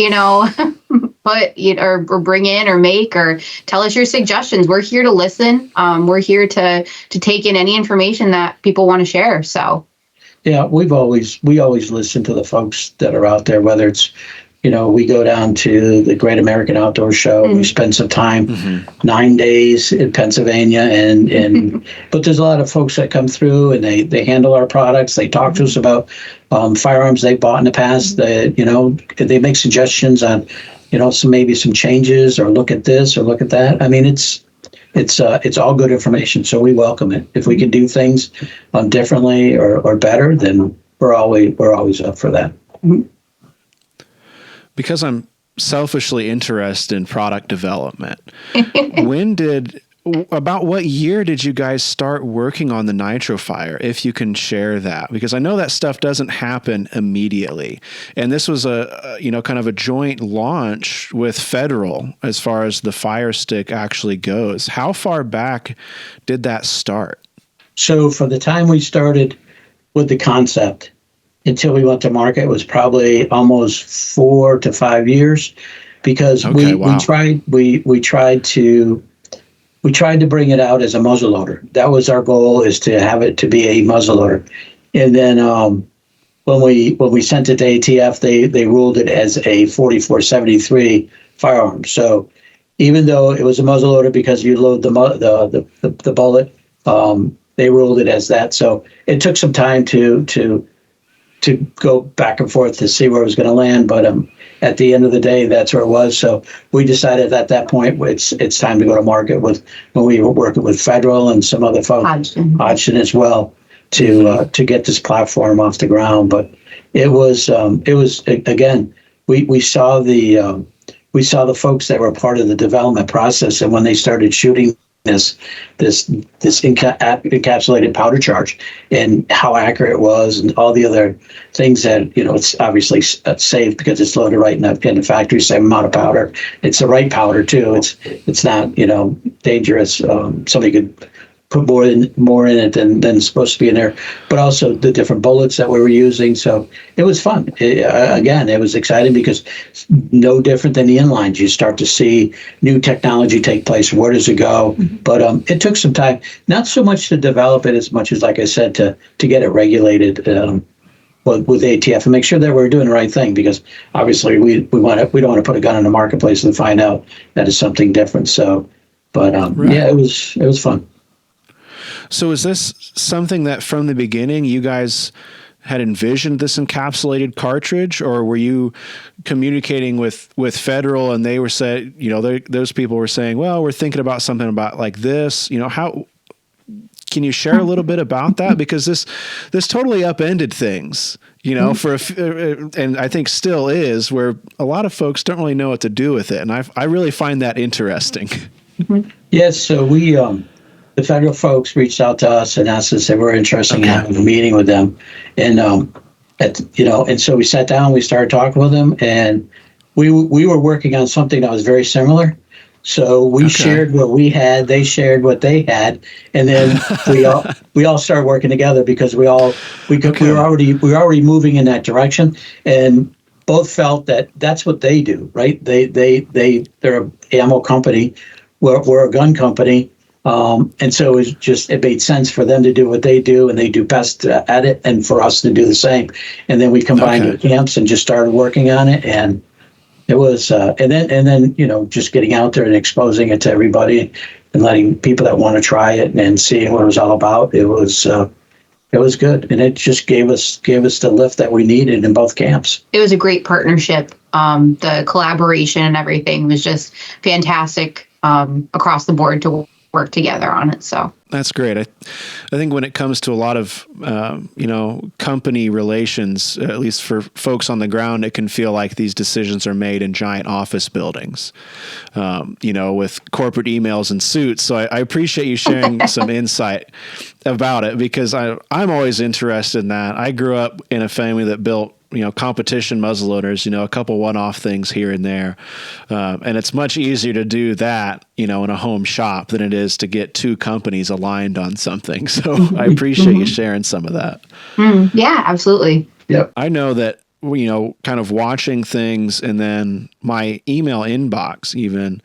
put or bring in or make, or tell us your suggestions. We're here to listen. We're here to take in any information that people want to share. So Yeah, we always listen to the folks that are out there, whether it's, we go down to the Great American Outdoor Show. We spend some time, 9 days in Pennsylvania, and but there's a lot of folks that come through and they handle our products. They talk to us about firearms they bought in the past. They make suggestions on, some changes, or look at this or look at that. I mean, it's all good information, so we welcome it. If we can do things differently or better, then we're always up for that. Because I'm selfishly interested in product development, about what year did you guys start working on the Nitro Fire, if you can share that? Because I know that stuff doesn't happen immediately. And this was kind of a joint launch with Federal as far as the Fire Stick actually goes. How far back did that start? So from the time we started with the concept until we went to market, it was probably almost 4 to 5 years, because we tried to bring it out as a muzzleloader. That was our goal, is to have it to be a muzzleloader. And then when we sent it to ATF, they ruled it as a 4473 firearm. So even though it was a muzzleloader because you load the bullet, they ruled it as that. So it took some time to go back and forth to see where it was going to land, but at the end of the day, that's where it was. So we decided at that point it's time to go to market when we were working with Federal and some other folks, Hodgson as well, to get this platform off the ground. But it was again, we saw the folks that were part of the development process, and when they started shooting this encapsulated powder charge and how accurate it was, and all the other things that, it's obviously safe because it's loaded right in the factory, same amount of powder. It's the right powder too. It's not, dangerous. Somebody could put more in it than supposed to be in there, but also the different bullets that we were using. So it was fun. It was exciting because no different than the inlines. You start to see new technology take place. Where does it go? But it took some time, not so much to develop it as much as, like I said, to get it regulated with ATF and make sure that we're doing the right thing, because obviously we don't want to put a gun in the marketplace and find out that it's something different. So, but Right. Yeah, it was fun. So is this something that from the beginning you guys had envisioned, this encapsulated cartridge, or were you communicating with Federal and they were said, those people were saying, well, we're thinking about something about like this, how can you share a little bit about that? Because this totally upended things, and I think still is, where a lot of folks don't really know what to do with it. And I really find that interesting. Yes. So the Federal folks reached out to us and asked us if we're interested in having a meeting with them. And, and so we sat down, we started talking with them, and we were working on something that was very similar. So we shared what we had, they shared what they had, and then we all started working together because we were already moving in that direction, and both felt that that's what they do, right? They're an ammo company, we're a gun company. And so it made sense for them to do what they do, and they do best at it, and for us to do the same. And then we combined with camps and just started working on it. And it was, and then, just getting out there and exposing it to everybody and letting people that want to try it and seeing what it was all about. It was good. And it just gave us the lift that we needed in both camps. It was a great partnership. The collaboration and everything was just fantastic across the board to work together on it. So that's great. I think when it comes to a lot of, company relations, at least for folks on the ground, it can feel like these decisions are made in giant office buildings, with corporate emails and suits. So I appreciate you sharing some insight about it, because I'm always interested in that. I grew up in a family that built competition muzzleloaders, a couple one-off things here and there. And it's much easier to do that, in a home shop than it is to get two companies aligned on something. So I appreciate you sharing some of that. Yeah, absolutely. Yep. I know that, kind of watching things, and then my email inbox, even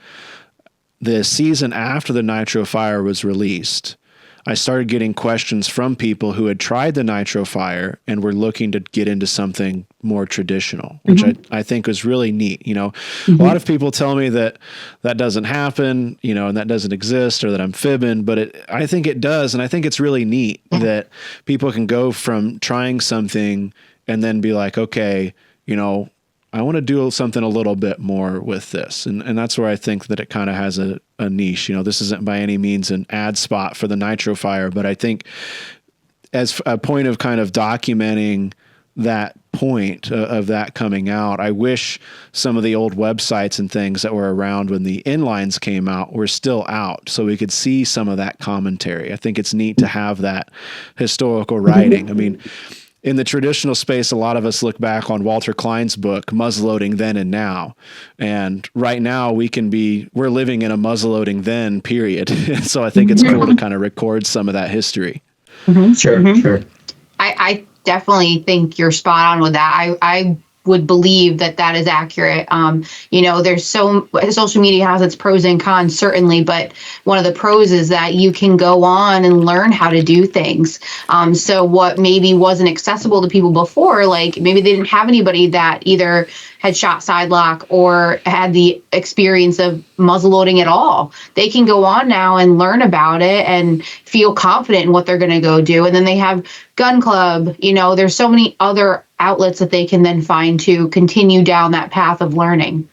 the season after the Nitro Fire was released, I started getting questions from people who had tried the Nitro Fire and were looking to get into something more traditional, which I think was really neat. A lot of people tell me that doesn't happen, and that doesn't exist, or that I'm fibbing, but I think it does. And I think it's really neat that people can go from trying something and then be like, okay, I want to do something a little bit more with this. And that's where I think that it kind of has a niche. This isn't by any means an ad spot for the Nitro Fire, but I think as a point of kind of documenting that point of that coming out, I wish some of the old websites and things that were around when the inlines came out were still out, so we could see some of that commentary. I think it's neat to have that historical writing. I mean, in the traditional space, a lot of us look back on Walter Klein's book, Muzzleloading Then and Now. And right now we're living in a muzzleloading then period. So I think it's cool to kind of record some of that history. Sure. I definitely think you're spot on with that. I would believe that is accurate. There's social media has its pros and cons, certainly, but one of the pros is that you can go on and learn how to do things. So what maybe wasn't accessible to people before, like maybe they didn't have anybody that either had shot sidelock or had the experience of muzzleloading at all, they can go on now and learn about it and feel confident in what they're going to go do. And then they have Gun Club, there's so many other outlets that they can then find to continue down that path of learning.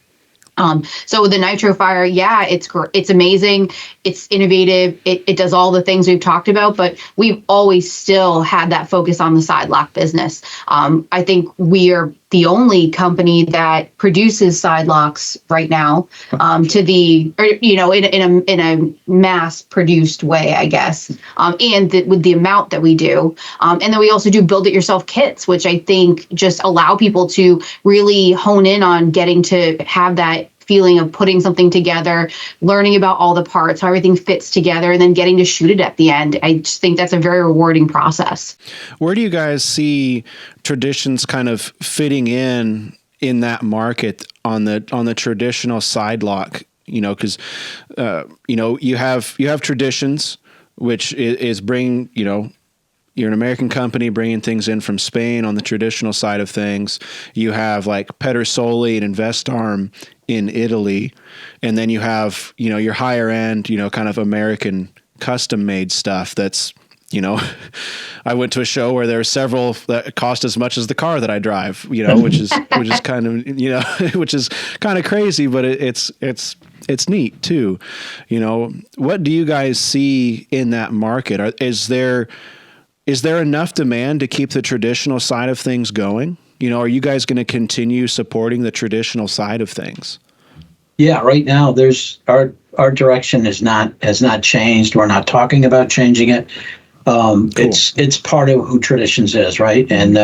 So with the Nitro Fire, it's amazing. It's innovative. It does all the things we've talked about, but we've always still had that focus on the sidelock business. I think we are the only company that produces sidelocks right now, in a mass produced way, I guess. With the amount that we do. And then we also do build it yourself kits, which I think just allow people to really hone in on getting to have that feeling of putting something together, learning about all the parts, how everything fits together, and then getting to shoot it at the end. I just think that's a very rewarding process. Where do you guys see traditions kind of fitting in that market on the traditional sidelock? Because you have traditions, which is bring you're an American company bringing things in from Spain on the traditional side of things. You have like Pedersoli and Investarm in Italy. And then you have, your higher end, kind of American custom made stuff that's, I went to a show where there were several that cost as much as the car that I drive, which is kind of, which is kind of crazy, but it's neat too. What do you guys see in that market? Is there enough demand to keep the traditional side of things going? Are you guys going to continue supporting the traditional side of things? Yeah, right now there's our direction has not changed. We're not talking about changing it. Cool. It's part of who Traditions is, right? And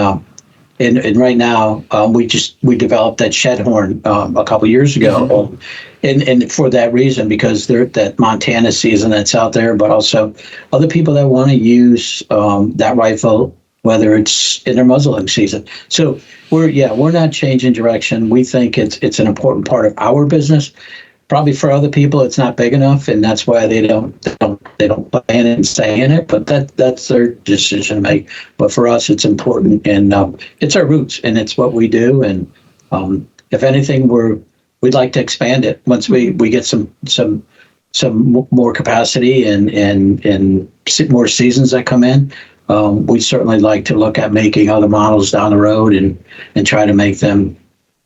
right now we developed that shed horn a couple years ago, and for that reason, because that Montana season that's out there, but also other people that want to use that rifle, whether it's in their muzzling season. So we're not changing direction. We think it's an important part of our business. Probably for other people, it's not big enough, and that's why they don't plan and stay in it. But that's their decision to make. But for us, it's important, and it's our roots, and it's what we do. And if anything, we'd like to expand it once we get some more capacity and more seasons that come in. We'd certainly like to look at making other models down the road and try to make them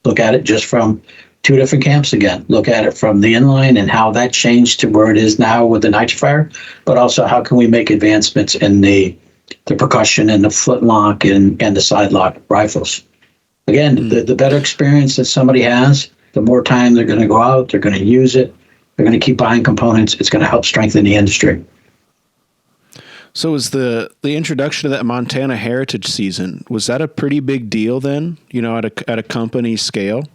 look at it just from two different camps again. Look at it from the inline and how that changed to where it is now with the nitrifier, but also how can we make advancements in the percussion and the flintlock and the side lock rifles. Again, the better experience that somebody has, the more time they're going to go out, they're going to use it, they're going to keep buying components. It's going to help strengthen the industry. So was the introduction of that Montana Heritage Season, was that a pretty big deal then, at a company scale?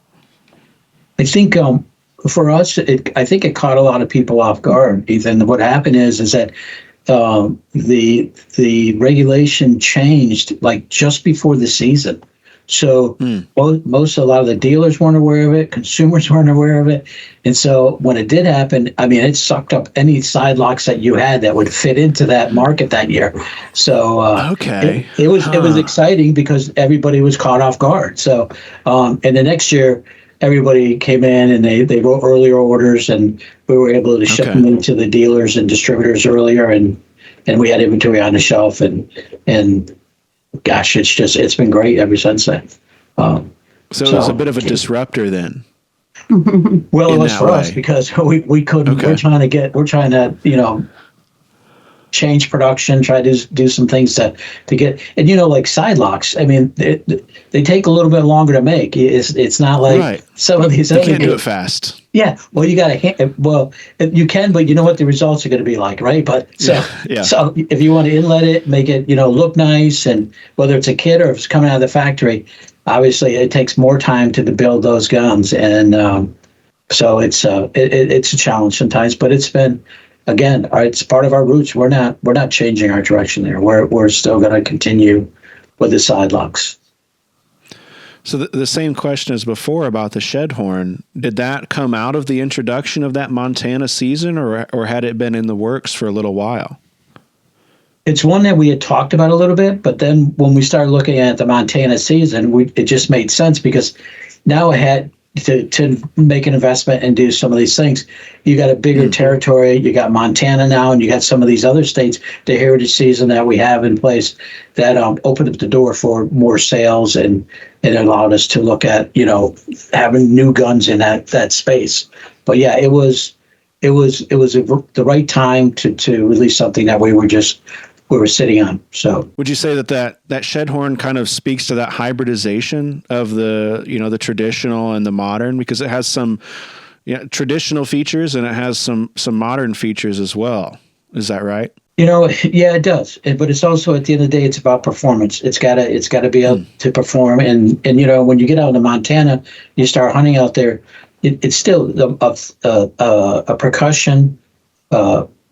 I think for us, I think it caught a lot of people off guard, Ethan. What happened is that the regulation changed like just before the season. So a lot of the dealers weren't aware of it, consumers weren't aware of it. And so when it did happen, I mean, it sucked up any side locks that you had that would fit into that market that year. So it was exciting because everybody was caught off guard. So and the next year, everybody came in and they wrote earlier orders, and we were able to ship them into the dealers and distributors earlier, and we had inventory on the shelf, and gosh, it's been great ever since then. So it was a bit of a disruptor then. Well, it was for us because we couldn't. Okay. We're trying to change production, try to do some things to get, and like side locks. I mean, they take a little bit longer to make. It's not like some of these. You can't do it fast. Yeah, well, you got to. Well, you can, but you know what the results are going to be like, right? But so if you want to inlet it, make it look nice, and whether it's a kit or if it's coming out of the factory, obviously it takes more time to build those guns, and so it's a challenge sometimes. But it's been. Again, it's part of our roots. We're not changing our direction there. We're still going to continue with the side locks. So the same question as before about the shed horn. Did that come out of the introduction of that Montana season, or had it been in the works for a little while? It's one that we had talked about a little bit, but then when we started looking at the Montana season, it just made sense because now it had to make an investment and do some of these things. You got a bigger territory. You got Montana now, and you got some of these other states, the heritage season that we have in place that opened up the door for more sales, and it allowed us to look at, having new guns in that space. But yeah, it was the right time to release something that we were sitting on. So would you say that shed horn kind of speaks to that hybridization of the traditional and the modern, because it has some traditional features and it has some modern features as well? Is that right? Yeah, it does. But it's also, at the end of the day, it's about performance. It's gotta be able to perform. And when you get out into Montana, you start hunting out there, it's still a percussion,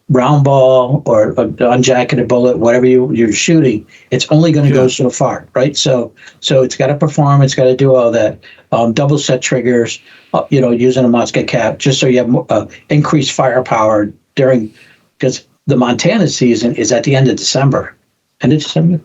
round ball or an unjacketed bullet, whatever you're shooting, it's only going to go so far, right? So it's got to perform. It's got to do all that. Double set triggers, using a musket cap, just so you have increased firepower because the Montana season is at the end of December. End of December?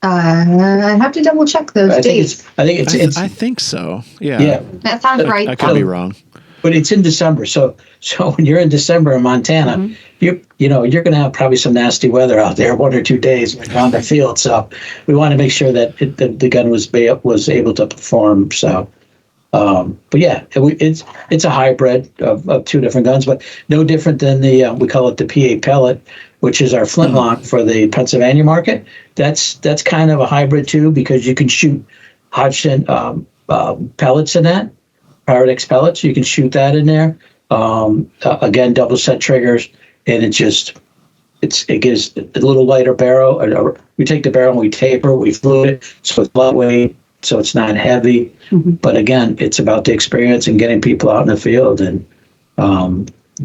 I have to double check those dates. I think so. Yeah. Yeah. That sounds right. I could be wrong. But it's in December. So when you're in December in Montana, you're going to have probably some nasty weather out there, 1 or 2 days on the field. So we want to make sure that the gun was able to perform. So, but yeah, it's a hybrid of two different guns, but no different than we call it the PA pellet, which is our flintlock for the Pennsylvania market. That's kind of a hybrid too, because you can shoot Hodgson pellets in that. Paradex pellets, you can shoot that in there. Again, double set triggers, and it gives a little lighter barrel. We take the barrel and we taper, we flute it, so it's lightweight, so it's not heavy. But again, it's about the experience and getting people out in the field, and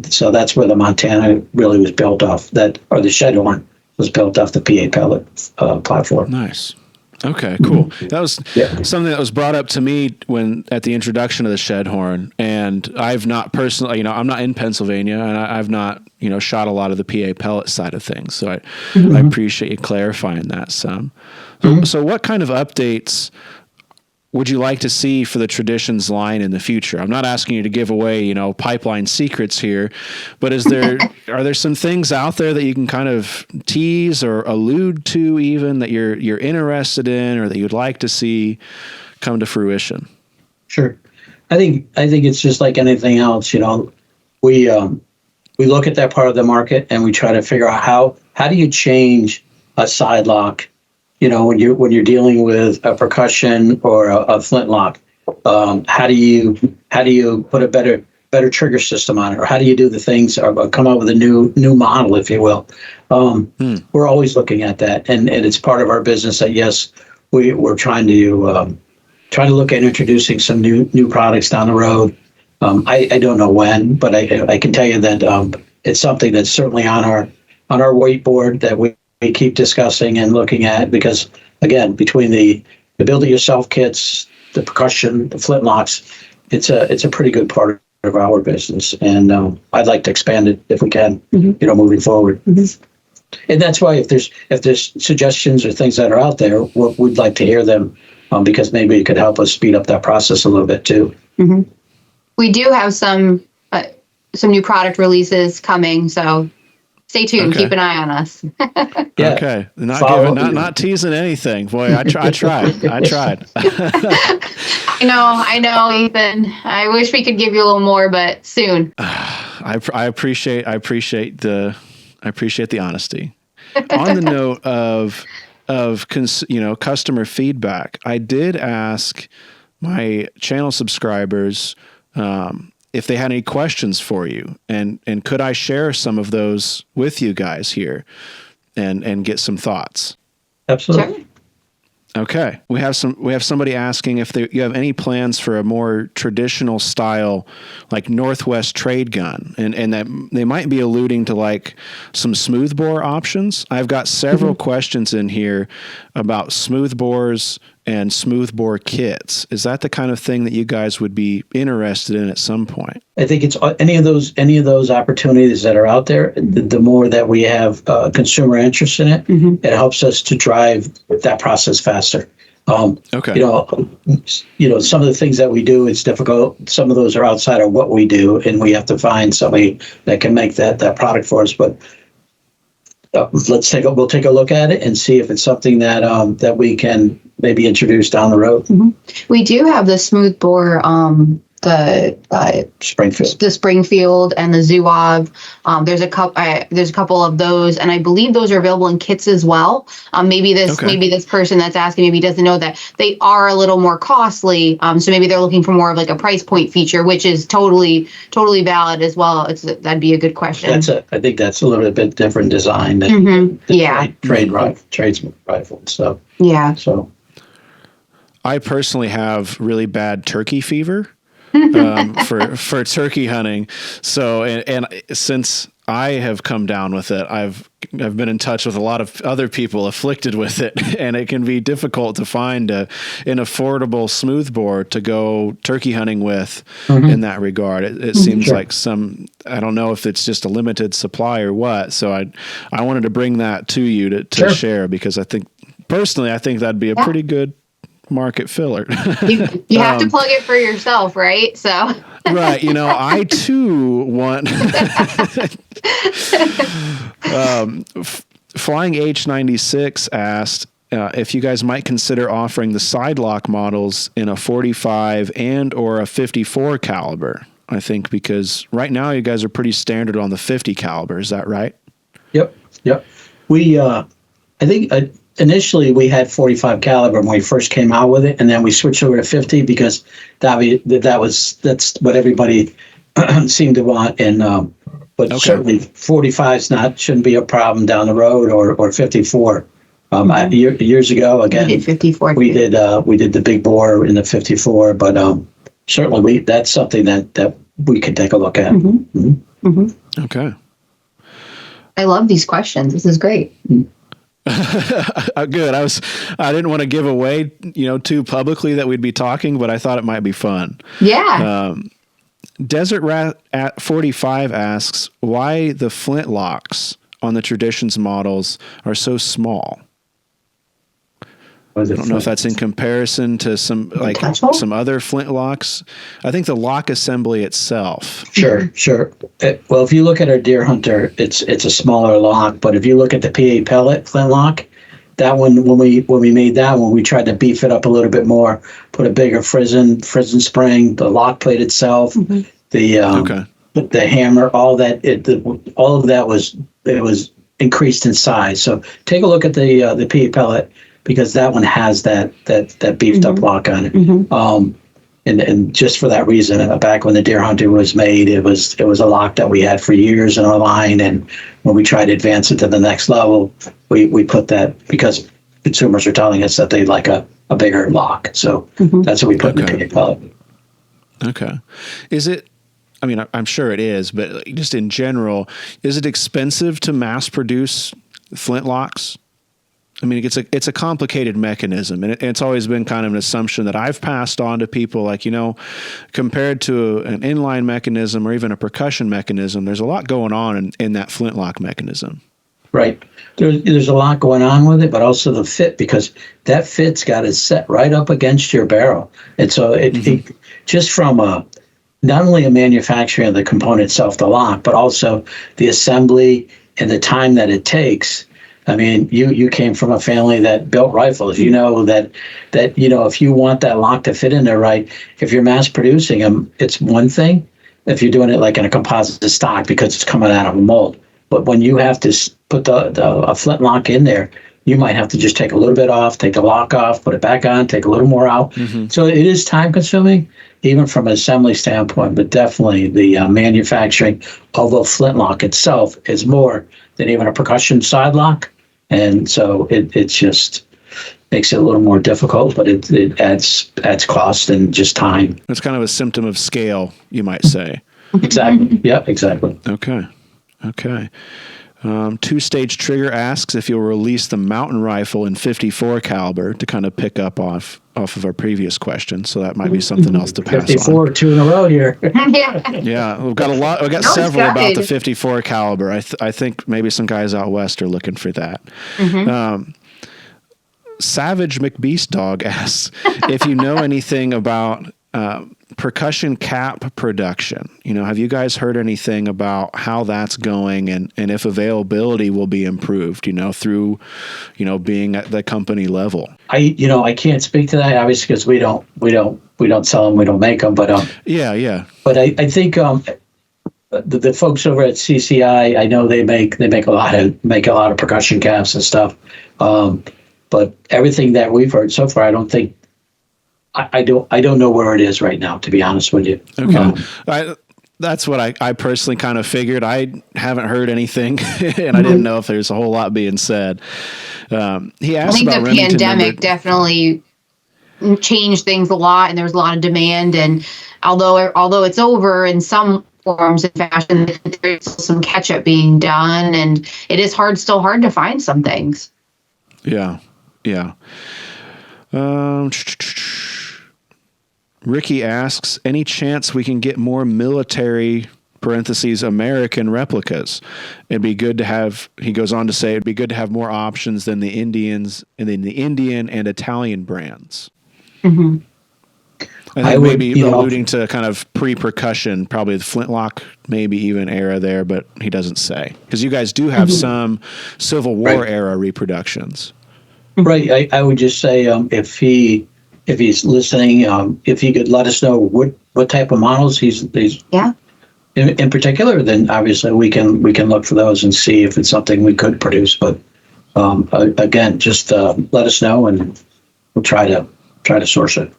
so that's where the Montana really was built off. Or the shed horn was built off the PA pellet platform. Nice. Okay, cool. That was something that was brought up to me at the introduction of the shed horn, and I've not personally, I'm not in Pennsylvania, and I've not, shot a lot of the PA pellet side of things. So I appreciate you clarifying that some. So what kind of updates would you like to see for the Traditions line in the future? I'm not asking you to give away, pipeline secrets here, but are there some things out there that you can kind of tease or allude to even that you're interested in or that you'd like to see come to fruition? Sure. I think it's just like anything else. We look at that part of the market and we try to figure out how do you change a side lock, when you're dealing with a percussion or a flintlock. How do you put a better trigger system on it, or how do you do the things, or come up with a new model, if you will? We're always looking at that, and it's part of our business. That yes, we're trying to look at introducing some new products down the road. I don't know when, but I can tell you that it's something that's certainly on our whiteboard that we keep discussing and looking at, because again, between the build it yourself kits, the percussion, the flintlocks, it's a pretty good part of our business, and I'd like to expand it if we can, moving forward. And that's why if there's suggestions or things that are out there, we'd like to hear them, because maybe it could help us speed up that process a little bit too. We do have some new product releases coming, so stay tuned. Okay. Keep an eye on us. Yeah. Okay. Not teasing anything. Boy, I tried. I know, Ethan. I wish we could give you a little more, but soon. I appreciate the honesty. On the note of customer feedback, I did ask my channel subscribers if they had any questions for you, and could I share some of those with you guys here and get some thoughts? Absolutely. Sure. Okay. We have somebody asking if you have any plans for a more traditional style, like Northwest trade gun, and that they might be alluding to like some smoothbore options. I've got several questions in here about smoothbores and smoothbore kits. Is that the kind of thing that you guys would be interested in at some point? I think it's any of those opportunities that are out there. The more that we have consumer interest in it, it helps us to drive that process faster. Okay. Some of the things that we do, it's difficult. Some of those are outside of what we do, and we have to find somebody that can make that product for us. But we'll take a look at it and see if it's something that we can maybe introduce down the road. We do have the smoothbore, Springfield and the Zouave. There's a couple of those, and I believe those are available in kits as well. Maybe this person that's asking maybe doesn't know that they are a little more costly. So maybe they're looking for more of like a price point feature, which is totally valid as well. That'd be a good question. I think that's a little bit different design than tradesman rifle. So yeah. So I personally have really bad turkey fever. For turkey hunting. So, and since I have come down with it, I've been in touch with a lot of other people afflicted with it, and it can be difficult to find an affordable smoothbore to go turkey hunting with in that regard. It seems like I don't know if it's just a limited supply or what. So I wanted to bring that to you to share, because I think that'd be a pretty good market filler. You have to plug it for yourself, right? So right, I too want Flying H96 asked if you guys might consider offering the side lock models in a 45 and or a 54 caliber. I think because right now you guys are pretty standard on the 50 caliber. Is that right? Yep. We I think initially we had 45 caliber when we first came out with it, and then we switched over to 50 because that's what everybody seemed to want. And certainly 45 shouldn't be a problem down the road, or 54. Years ago, again, we did 54. We did the big bore in the 54, but certainly that's something that we could take a look at. Okay. I love these questions. This is great. Good. I didn't want to give away, too publicly that we'd be talking, but I thought it might be fun. Yeah. Desert Rat at 45 asks why the flintlocks on the Traditions models are so small. I don't know if that's in comparison to some other flintlocks. I think the lock assembly itself. Sure. Well, if you look at our Deer Hunter, it's a smaller lock, but if you look at the PA pellet flintlock, that one, when we made that one, we tried to beef it up a little bit more, put a bigger frizzen spring, the lock plate itself, the hammer, all that. All of that was increased in size. So take a look at the PE pellet, because that one has that beefed up lock on it. And just for that reason, back when the Deer Hunter was made, it was a lock that we had for years in our line. And when we tried to advance it to the next level, we put that, because consumers are telling us that they like a bigger lock. So that's what we put in the PE pellet. Okay. Is it, I mean, I'm sure it is, but just in general, is it expensive to mass produce flintlocks? I mean, it's a complicated mechanism, and it's always been kind of an assumption that I've passed on to people, like, compared to an inline mechanism or even a percussion mechanism, there's a lot going on in that flintlock mechanism. Right. There's a lot going on with it, but also the fit, because that fit's got it set right up against your barrel. And so it just from not only a manufacturing of the component itself, the lock, but also the assembly and the time that it takes. I mean, you came from a family that built rifles. You know that if you want that lock to fit in there right, if you're mass producing them, it's one thing. If you're doing it like in a composite stock, because it's coming out of a mold. But when you have to put a flintlock in there, you might have to just take a little bit off, take the lock off, put it back on, take a little more out. So it is time consuming, even from an assembly standpoint, but definitely the manufacturing of a flintlock itself is more than even a percussion side lock. And so it just makes it a little more difficult, but it adds cost and just time. It's kind of a symptom of scale, you might say. Exactly. Yeah, exactly. Okay. Two-Stage Trigger asks if you'll release the mountain rifle in 54 caliber to kind of pick up off of our previous question. So that might be something else to pass 54, on. 2 in a row here. Yeah, we've got a lot. We've got several about the 54 caliber. I think maybe some guys out west are looking for that. Savage McBeast Dog asks if you know anything about percussion cap production. Have you guys heard anything about how that's going, and if availability will be improved, through, being at the company level? I can't speak to that, obviously, because we don't sell them, we don't make them, but yeah. But I think the folks over at CCI, I know they make a lot of percussion caps and stuff. But everything that we've heard so far, I don't think. I don't know where it is right now, to be honest with you. Okay. That's what I personally kind of figured. I haven't heard anything, and I didn't know if there's a whole lot being said. He asked I think about the pandemic definitely changed things a lot, and there was a lot of demand. And although it's over in some forms and fashion, there's some catch up being done, and it is still hard to find some things. Yeah. Ricky asks, any chance we can get more military (American) replicas? It'd be good to have, he goes on to say, it'd be good to have more options than the Indian and Italian brands. I think maybe alluding to kind of pre-percussion, probably the Flintlock, maybe even era there, but he doesn't say. Because you guys do have some Civil War era reproductions. Right. I would just say if he's listening, if he could let us know what type of models he's in particular, then obviously we can look for those and see if it's something we could produce. But again, just let us know and we'll try to source it.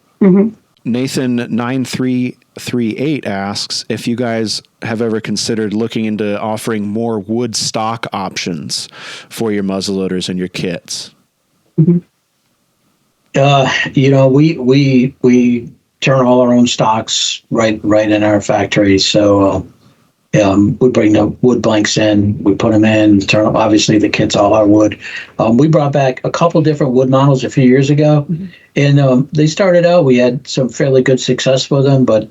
Nathan 9338 asks if you guys have ever considered looking into offering more wood stock options for your muzzleloaders and your kits. We turn all our own stocks right in our factory. So we bring the wood blanks in, we put them in, turn up. Obviously, the kits all are wood. We brought back a couple different wood models a few years ago, and they started out. We had some fairly good success with them, but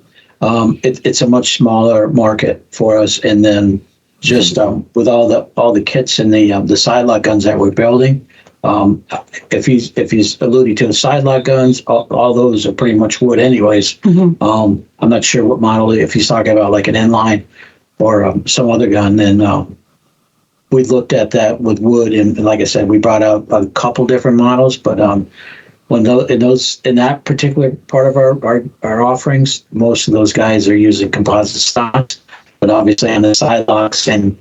it's a much smaller market for us. And then just with all the kits and the side lock guns that we're building. If he's alluding to the side lock guns, all those are pretty much wood anyways. I'm not sure what model, if he's talking about like an inline or some other gun, then we looked at that with wood, and like I said, we brought out a couple different models, but when in that particular part of our offerings, most of those guys are using composite stocks, but obviously on the side locks and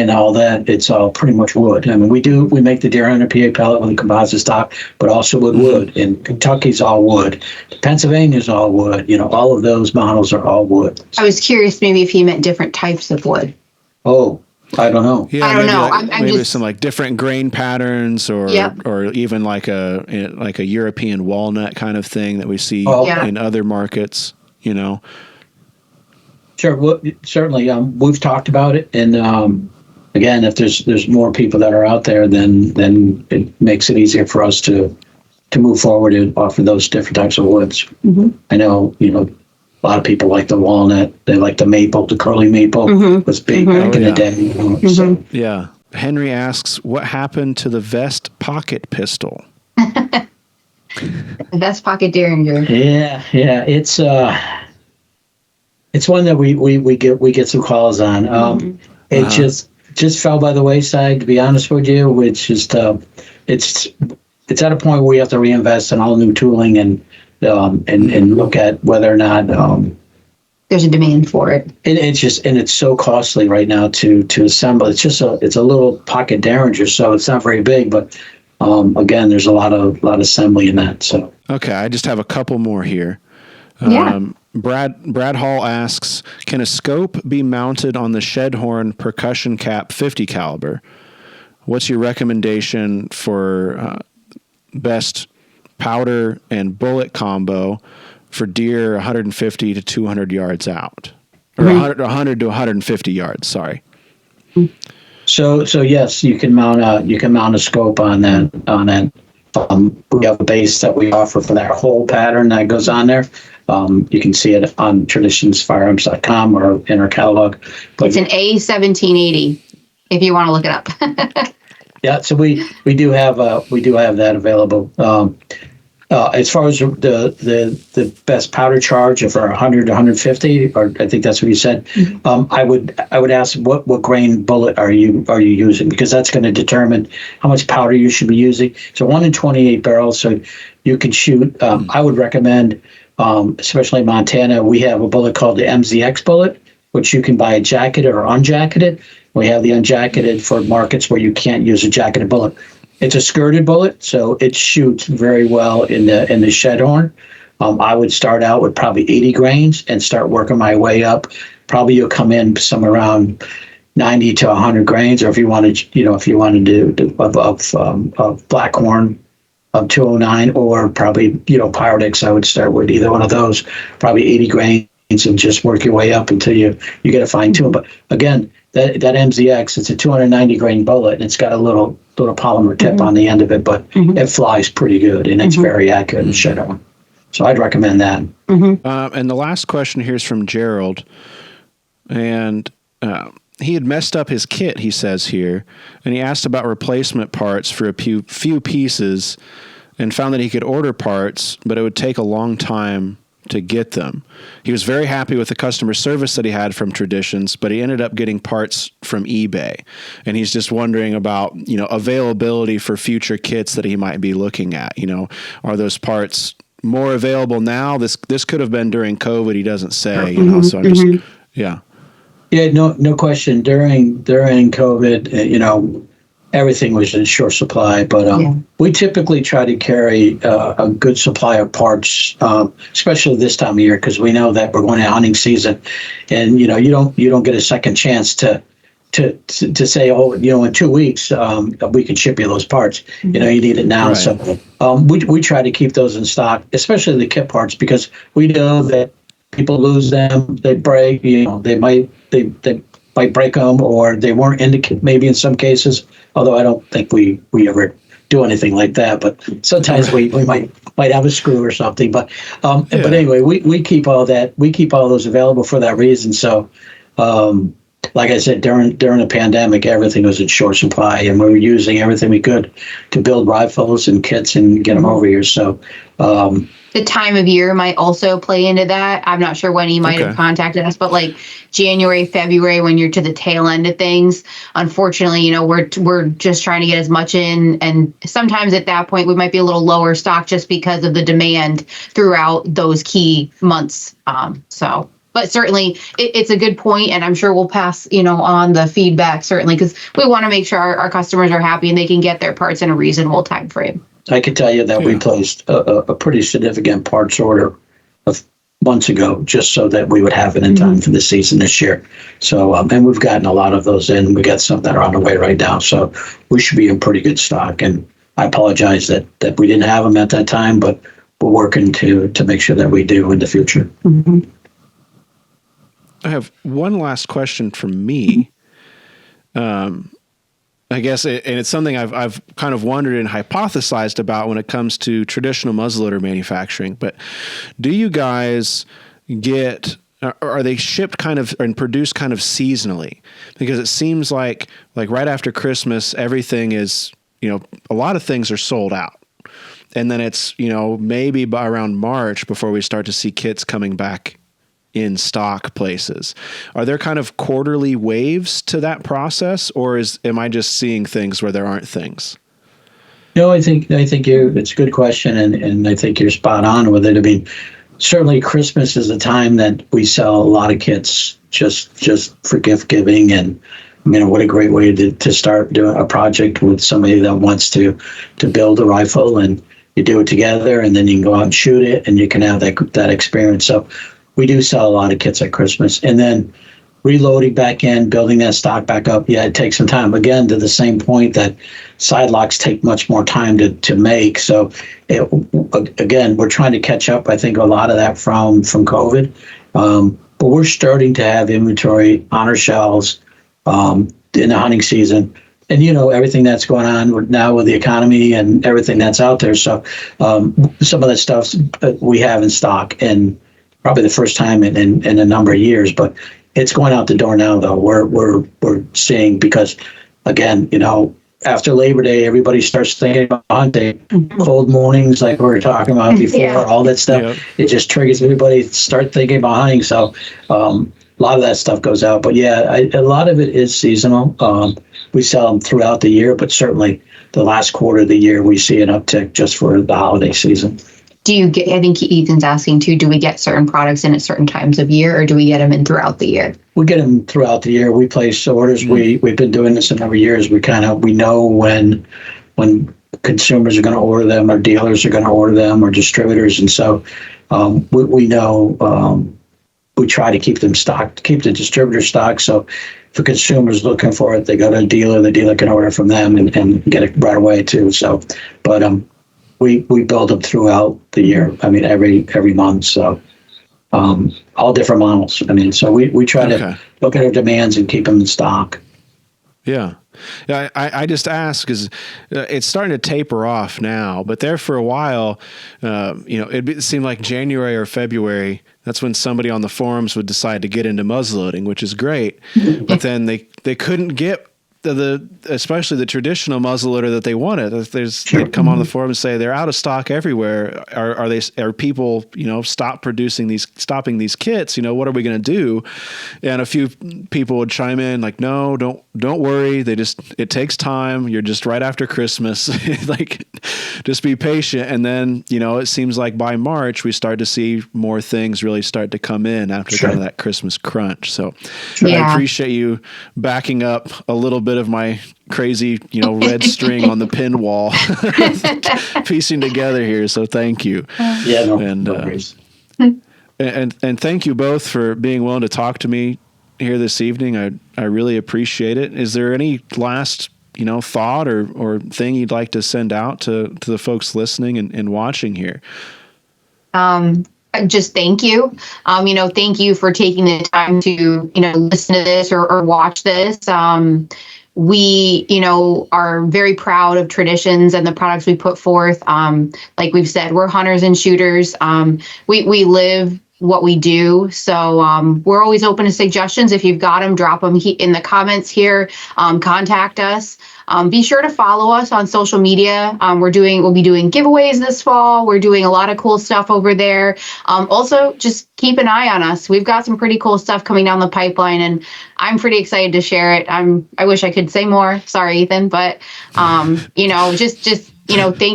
all that, it's all pretty much wood. I mean, we make the deer hunter PA pellet with a composite stock, but also with wood. And Kentucky's all wood. Pennsylvania's all wood. All of those models are all wood. I was curious maybe if he meant different types of wood. Oh, I don't know. Yeah, I don't know. Like, I'm maybe just some like different grain patterns, or even like a European walnut kind of thing that we see in other markets. Sure, well, certainly. We've talked about it, and again, if there's more people that are out there, then it makes it easier for us to move forward and offer those different types of woods. I know, a lot of people like the walnut. They like the maple, the curly maple was big back in the day. So. Yeah. Henry asks, what happened to the vest pocket pistol? Vest pocket Derringer. Yeah. It's one that we get some calls on. It just fell by the wayside, to be honest with you. Which is it's at a point where we have to reinvest in all new tooling and look at whether or not there's a demand for it. It's so costly right now to assemble. It's a little pocket Derringer, so it's not very big, but again, there's a lot of assembly in that. So okay, I just have a couple more here. Brad Hall asks, can a scope be mounted on the Shedhorn percussion cap 50 caliber? What's your recommendation for best powder and bullet combo for deer 150 to 200 yards out, or 100 to 150 yards? Sorry. So yes, you can mount a scope on that. We have a base that we offer for that whole pattern that goes on there. You can see it on traditionsfirearms.com or in our catalog. But it's an A1780 if you want to look it up. Yeah, so we do have that available. As far as the best powder charge of our 100 to 150, or I think that's what you said. I would ask what grain bullet are you using, because that's going to determine how much powder you should be using. So 1 in 28 barrels, so you can shoot. I would recommend, especially in Montana, we have a bullet called the MZX bullet, which you can buy jacketed or unjacketed. We have the unjacketed for markets where you can't use a jacketed bullet. It's a skirted bullet, so it shoots very well in the Shedhorn. I would start out with probably 80 grains and start working my way up. Probably you'll come in somewhere around 90 to 100 grains, or if you want to do of Blackhorn of 209, or probably Pyrex, I would start with either one of those, probably 80 grains, and just work your way up until you get a fine tune. But again, that MZX, it's a 290 grain bullet, and it's got a little polymer tip on the end of it, but it flies pretty good, and it's very accurate in Shedhorn. So I'd recommend that. And the last question here is from Gerald, and he had messed up his kit, he says here, and he asked about replacement parts for a few pieces, and found that he could order parts, but it would take a long time to get them. He was very happy with the customer service that he had from Traditions, but he ended up getting parts from eBay. And he's just wondering about, availability for future kits that he might be looking at. Are those parts more available now? This could have been during COVID. He doesn't say, so I'm just, yeah. Yeah, no question. During COVID, everything was in short supply, but we typically try to carry a good supply of parts, especially this time of year, because we know that we're going to hunting season, and you don't get a second chance to say, in 2 weeks we can ship you those parts. You need it now. Right. So we try to keep those in stock, especially the kit parts, because we know that people lose them, they break. They might break them, or they weren't indicated, maybe in some cases, although I don't think we ever do anything like that, but sometimes we might have a screw or something, but anyway, we keep all that, we keep all those available for that reason. So like I said, during the pandemic, everything was in short supply, and we were using everything we could to build rifles and kits and get them over here. So, the time of year might also play into that. I'm not sure when he might have contacted us, but like January, February, when you're to the tail end of things, unfortunately, you know, we're just trying to get as much in, and sometimes at that point we might be a little lower stock just because of the demand throughout those key months. But certainly it's a good point, and I'm sure we'll pass, you know, on the feedback, certainly, because we want to make sure our customers are happy and they can get their parts in a reasonable time frame. I can tell you that we placed a pretty significant parts order of months ago, just so that we would have it in time for the season this year. So, and we've gotten a lot of those in. We got some that are on the way right now. So we should be in pretty good stock. And I apologize that we didn't have them at that time, but we're working to make sure that we do in the future. Mm-hmm. I have one last question from me. I guess, and it's something I've kind of wondered and hypothesized about when it comes to traditional muzzleloader manufacturing. But do you guys are they shipped kind of and produced kind of seasonally? Because it seems like right after Christmas, everything is, you know, a lot of things are sold out. And then it's, you know, maybe by around March before we start to see kits coming back in stock places. Are there kind of quarterly waves to that process, or am I just seeing things where there aren't things? No, I think it's a good question, and I think you're spot on with it. I mean, certainly Christmas is a time that we sell a lot of kits just for gift giving, and I mean, what a great way to start doing a project with somebody that wants to build a rifle, and you do it together, and then you can go out and shoot it, and you can have that experience. So we do sell a lot of kits at Christmas, and then reloading back in, building that stock back up. Yeah, it takes some time. Again, to the same point that side locks take much more time to make. So again, we're trying to catch up. I think a lot of that from COVID, but we're starting to have inventory on our shelves in the hunting season. And, you know, everything that's going on now with the economy and everything that's out there. So some of that stuff we have in stock, and probably the first time in a number of years, but it's going out the door now, though. We're seeing, because, again, you know, after Labor Day, everybody starts thinking about hunting. Cold mornings, like we were talking about before, all that stuff. Yep. It just triggers everybody to start thinking about hunting. So a lot of that stuff goes out. But yeah, a lot of it is seasonal. We sell them throughout the year, but certainly the last quarter of the year, we see an uptick just for the holiday season. I think Ethan's asking too, do we get certain products in at certain times of year, or do we get them in throughout the year? We get them throughout the year. We place orders. Mm-hmm. We've been doing this a number of years. We know when consumers are going to order them, or dealers are going to order them, or distributors. And so we know we try to keep them stocked, keep the distributor stocked. So if a consumer's looking for it, they go to a dealer, the dealer can order from them and get it right away too. So, but we build them throughout the year. I mean, every month. So all different models. I mean, so we try to look at our demands and keep them in stock. Yeah. Yeah, I just ask because it's starting to taper off now, but there for a while, it seemed like January or February, that's when somebody on the forums would decide to get into muzzleloading, which is great. But then they couldn't get especially the traditional muzzleloader that they wanted. They'd come on the forum and say they're out of stock everywhere. Are people, stopping these kits? What are we going to do? And a few people would chime in like, no, don't worry. It takes time. You're just right after Christmas. Like, just be patient. And then, it seems like by March we start to see more things really start to come in after kind of that Christmas crunch. So I appreciate you backing up a little bit of my crazy, red string on the pin wall, piecing together here. So thank you. Yeah, no worries. And thank you both for being willing to talk to me here this evening. I really appreciate it. Is there any last, thought or thing you'd like to send out to the folks listening and watching here? Just thank you. Thank you for taking the time to, listen to this or watch this. We, are very proud of Traditions and the products we put forth. Like we've said, we're hunters and shooters. We live what we do. So we're always open to suggestions. If you've got them, drop them in the comments here. Contact us. Be sure to follow us on social media. We'll be doing giveaways this fall. We're doing a lot of cool stuff over there. Also, just keep an eye on us. We've got some pretty cool stuff coming down the pipeline, and I'm pretty excited to share it. I wish I could say more. Sorry, Ethan, but thank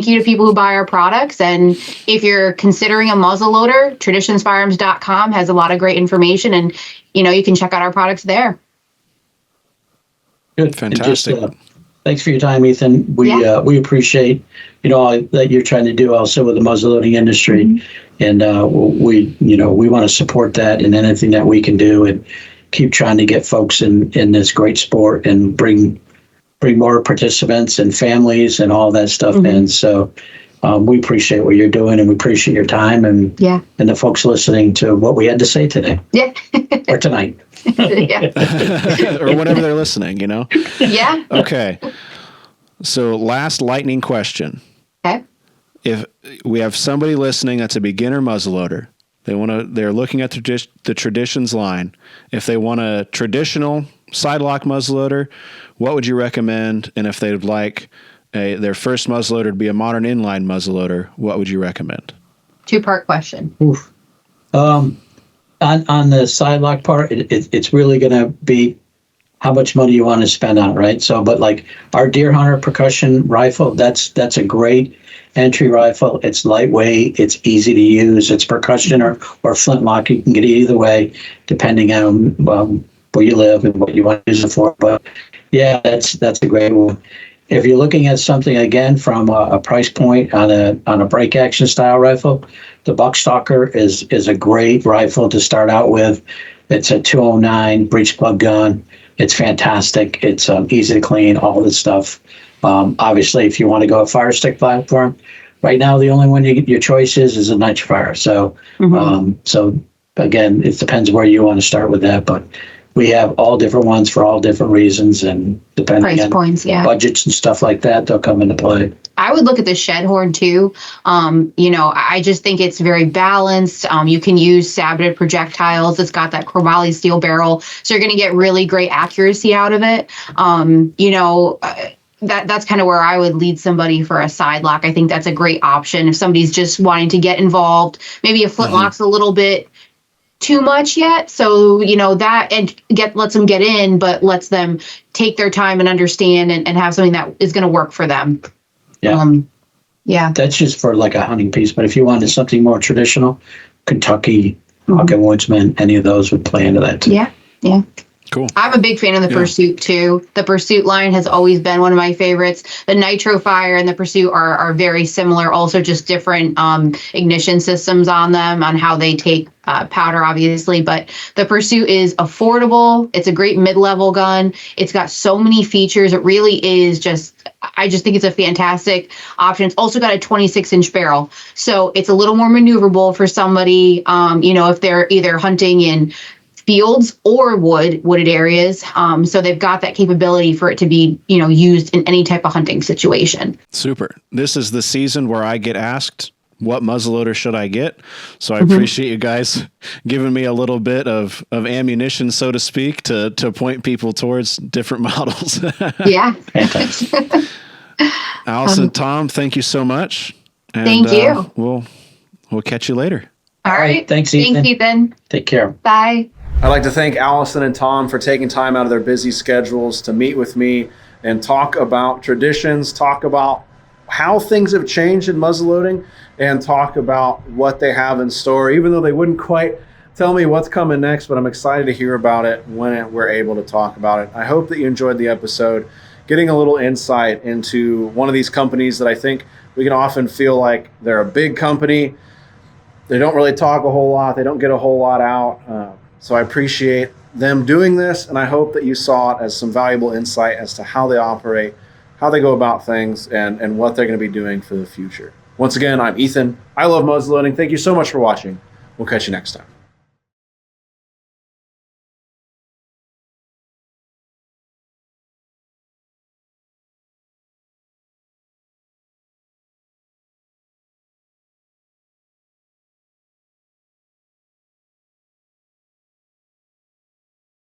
you to people who buy our products. And if you're considering a muzzleloader, traditionsfirearms.com has a lot of great information, and you can check out our products there. Good. Fantastic. And just, thanks for your time, Ethan. We appreciate that you're trying to do also with the muzzleloading industry, and we want to support that and anything that we can do, and keep trying to get folks in this great sport and bring more participants and families and all that stuff in. So we appreciate what you're doing, and we appreciate your time and the folks listening to what we had to say today. Yeah. Or tonight. Or whenever they're listening, Yeah. Okay. So last lightning question. Okay. If we have somebody listening that's a beginner muzzleloader, they're looking at the Traditions line. If they want a traditional side lock muzzleloader, what would you recommend? And if they'd like their first muzzleloader to be a modern inline muzzleloader, what would you recommend? 2-part question. Oof. On the side lock part, it's really going to be how much money you want to spend on it, right? So, but like our Deer Hunter percussion rifle, that's a great entry rifle. It's lightweight, it's easy to use, it's percussion or flintlock. You can get it either way, depending on where you live and what you want to use it for. But yeah, that's a great one. If you're looking at something again from a price point on a break action style rifle, the Buckstalker is a great rifle to start out with. It's a 209 breech plug gun. It's fantastic. It's easy to clean, all this stuff. Obviously, if you want to go a fire stick platform, right now the only one your choice is a nitrofire. So, so again, it depends where you want to start with that, but we have all different ones for all different reasons, and depending Price on points, budgets and stuff like that, they'll come into play. I would look at the shed horn too. I just think it's very balanced. You can use saboted projectiles. It's got that chromoly steel barrel, so you're going to get really great accuracy out of it. That's kind of where I would lead somebody for a side lock. I think that's a great option if somebody's just wanting to get involved. Maybe a flintlock's a little bit too much yet, so that and lets them get in, but lets them take their time and understand and have something that is going to work for them. That's just for like a hunting piece, but if you wanted something more traditional, Kentucky, Hawk and Woodsman, any of those would play into that too. Yeah. Cool. I'm a big fan of the Pursuit too. The Pursuit line has always been one of my favorites. The Nitro Fire and the Pursuit are very similar, also just different ignition systems on them, on how they take powder, obviously. But the Pursuit is affordable. It's a great mid-level gun. It's got so many features. It really is I just think it's a fantastic option. It's also got a 26-inch barrel, so it's a little more maneuverable for somebody, if they're either hunting in fields or wooded areas. So they've got that capability for it to be, used in any type of hunting situation. Super. This is the season where I get asked, what muzzleloader should I get? So I appreciate you guys giving me a little bit of ammunition, so to speak, to point people towards different models. Yeah. Alison, Tom, thank you so much. And, thank you. We'll catch you later. All right. Thanks, Ethan. Thanks, Ethan. Take care. Bye. I'd like to thank Alison and Tom for taking time out of their busy schedules to meet with me and talk about traditions, talk about how things have changed in muzzleloading, and talk about what they have in store, even though they wouldn't quite tell me what's coming next, but I'm excited to hear about it when we're able to talk about it. I hope that you enjoyed the episode, getting a little insight into one of these companies that I think we can often feel like they're a big company. They don't really talk a whole lot. They don't get a whole lot out. So I appreciate them doing this, and I hope that you saw it as some valuable insight as to how they operate, how they go about things, and what they're going to be doing for the future. Once again, I'm Ethan. I love muzzleloading. Thank you so much for watching. We'll catch you next time.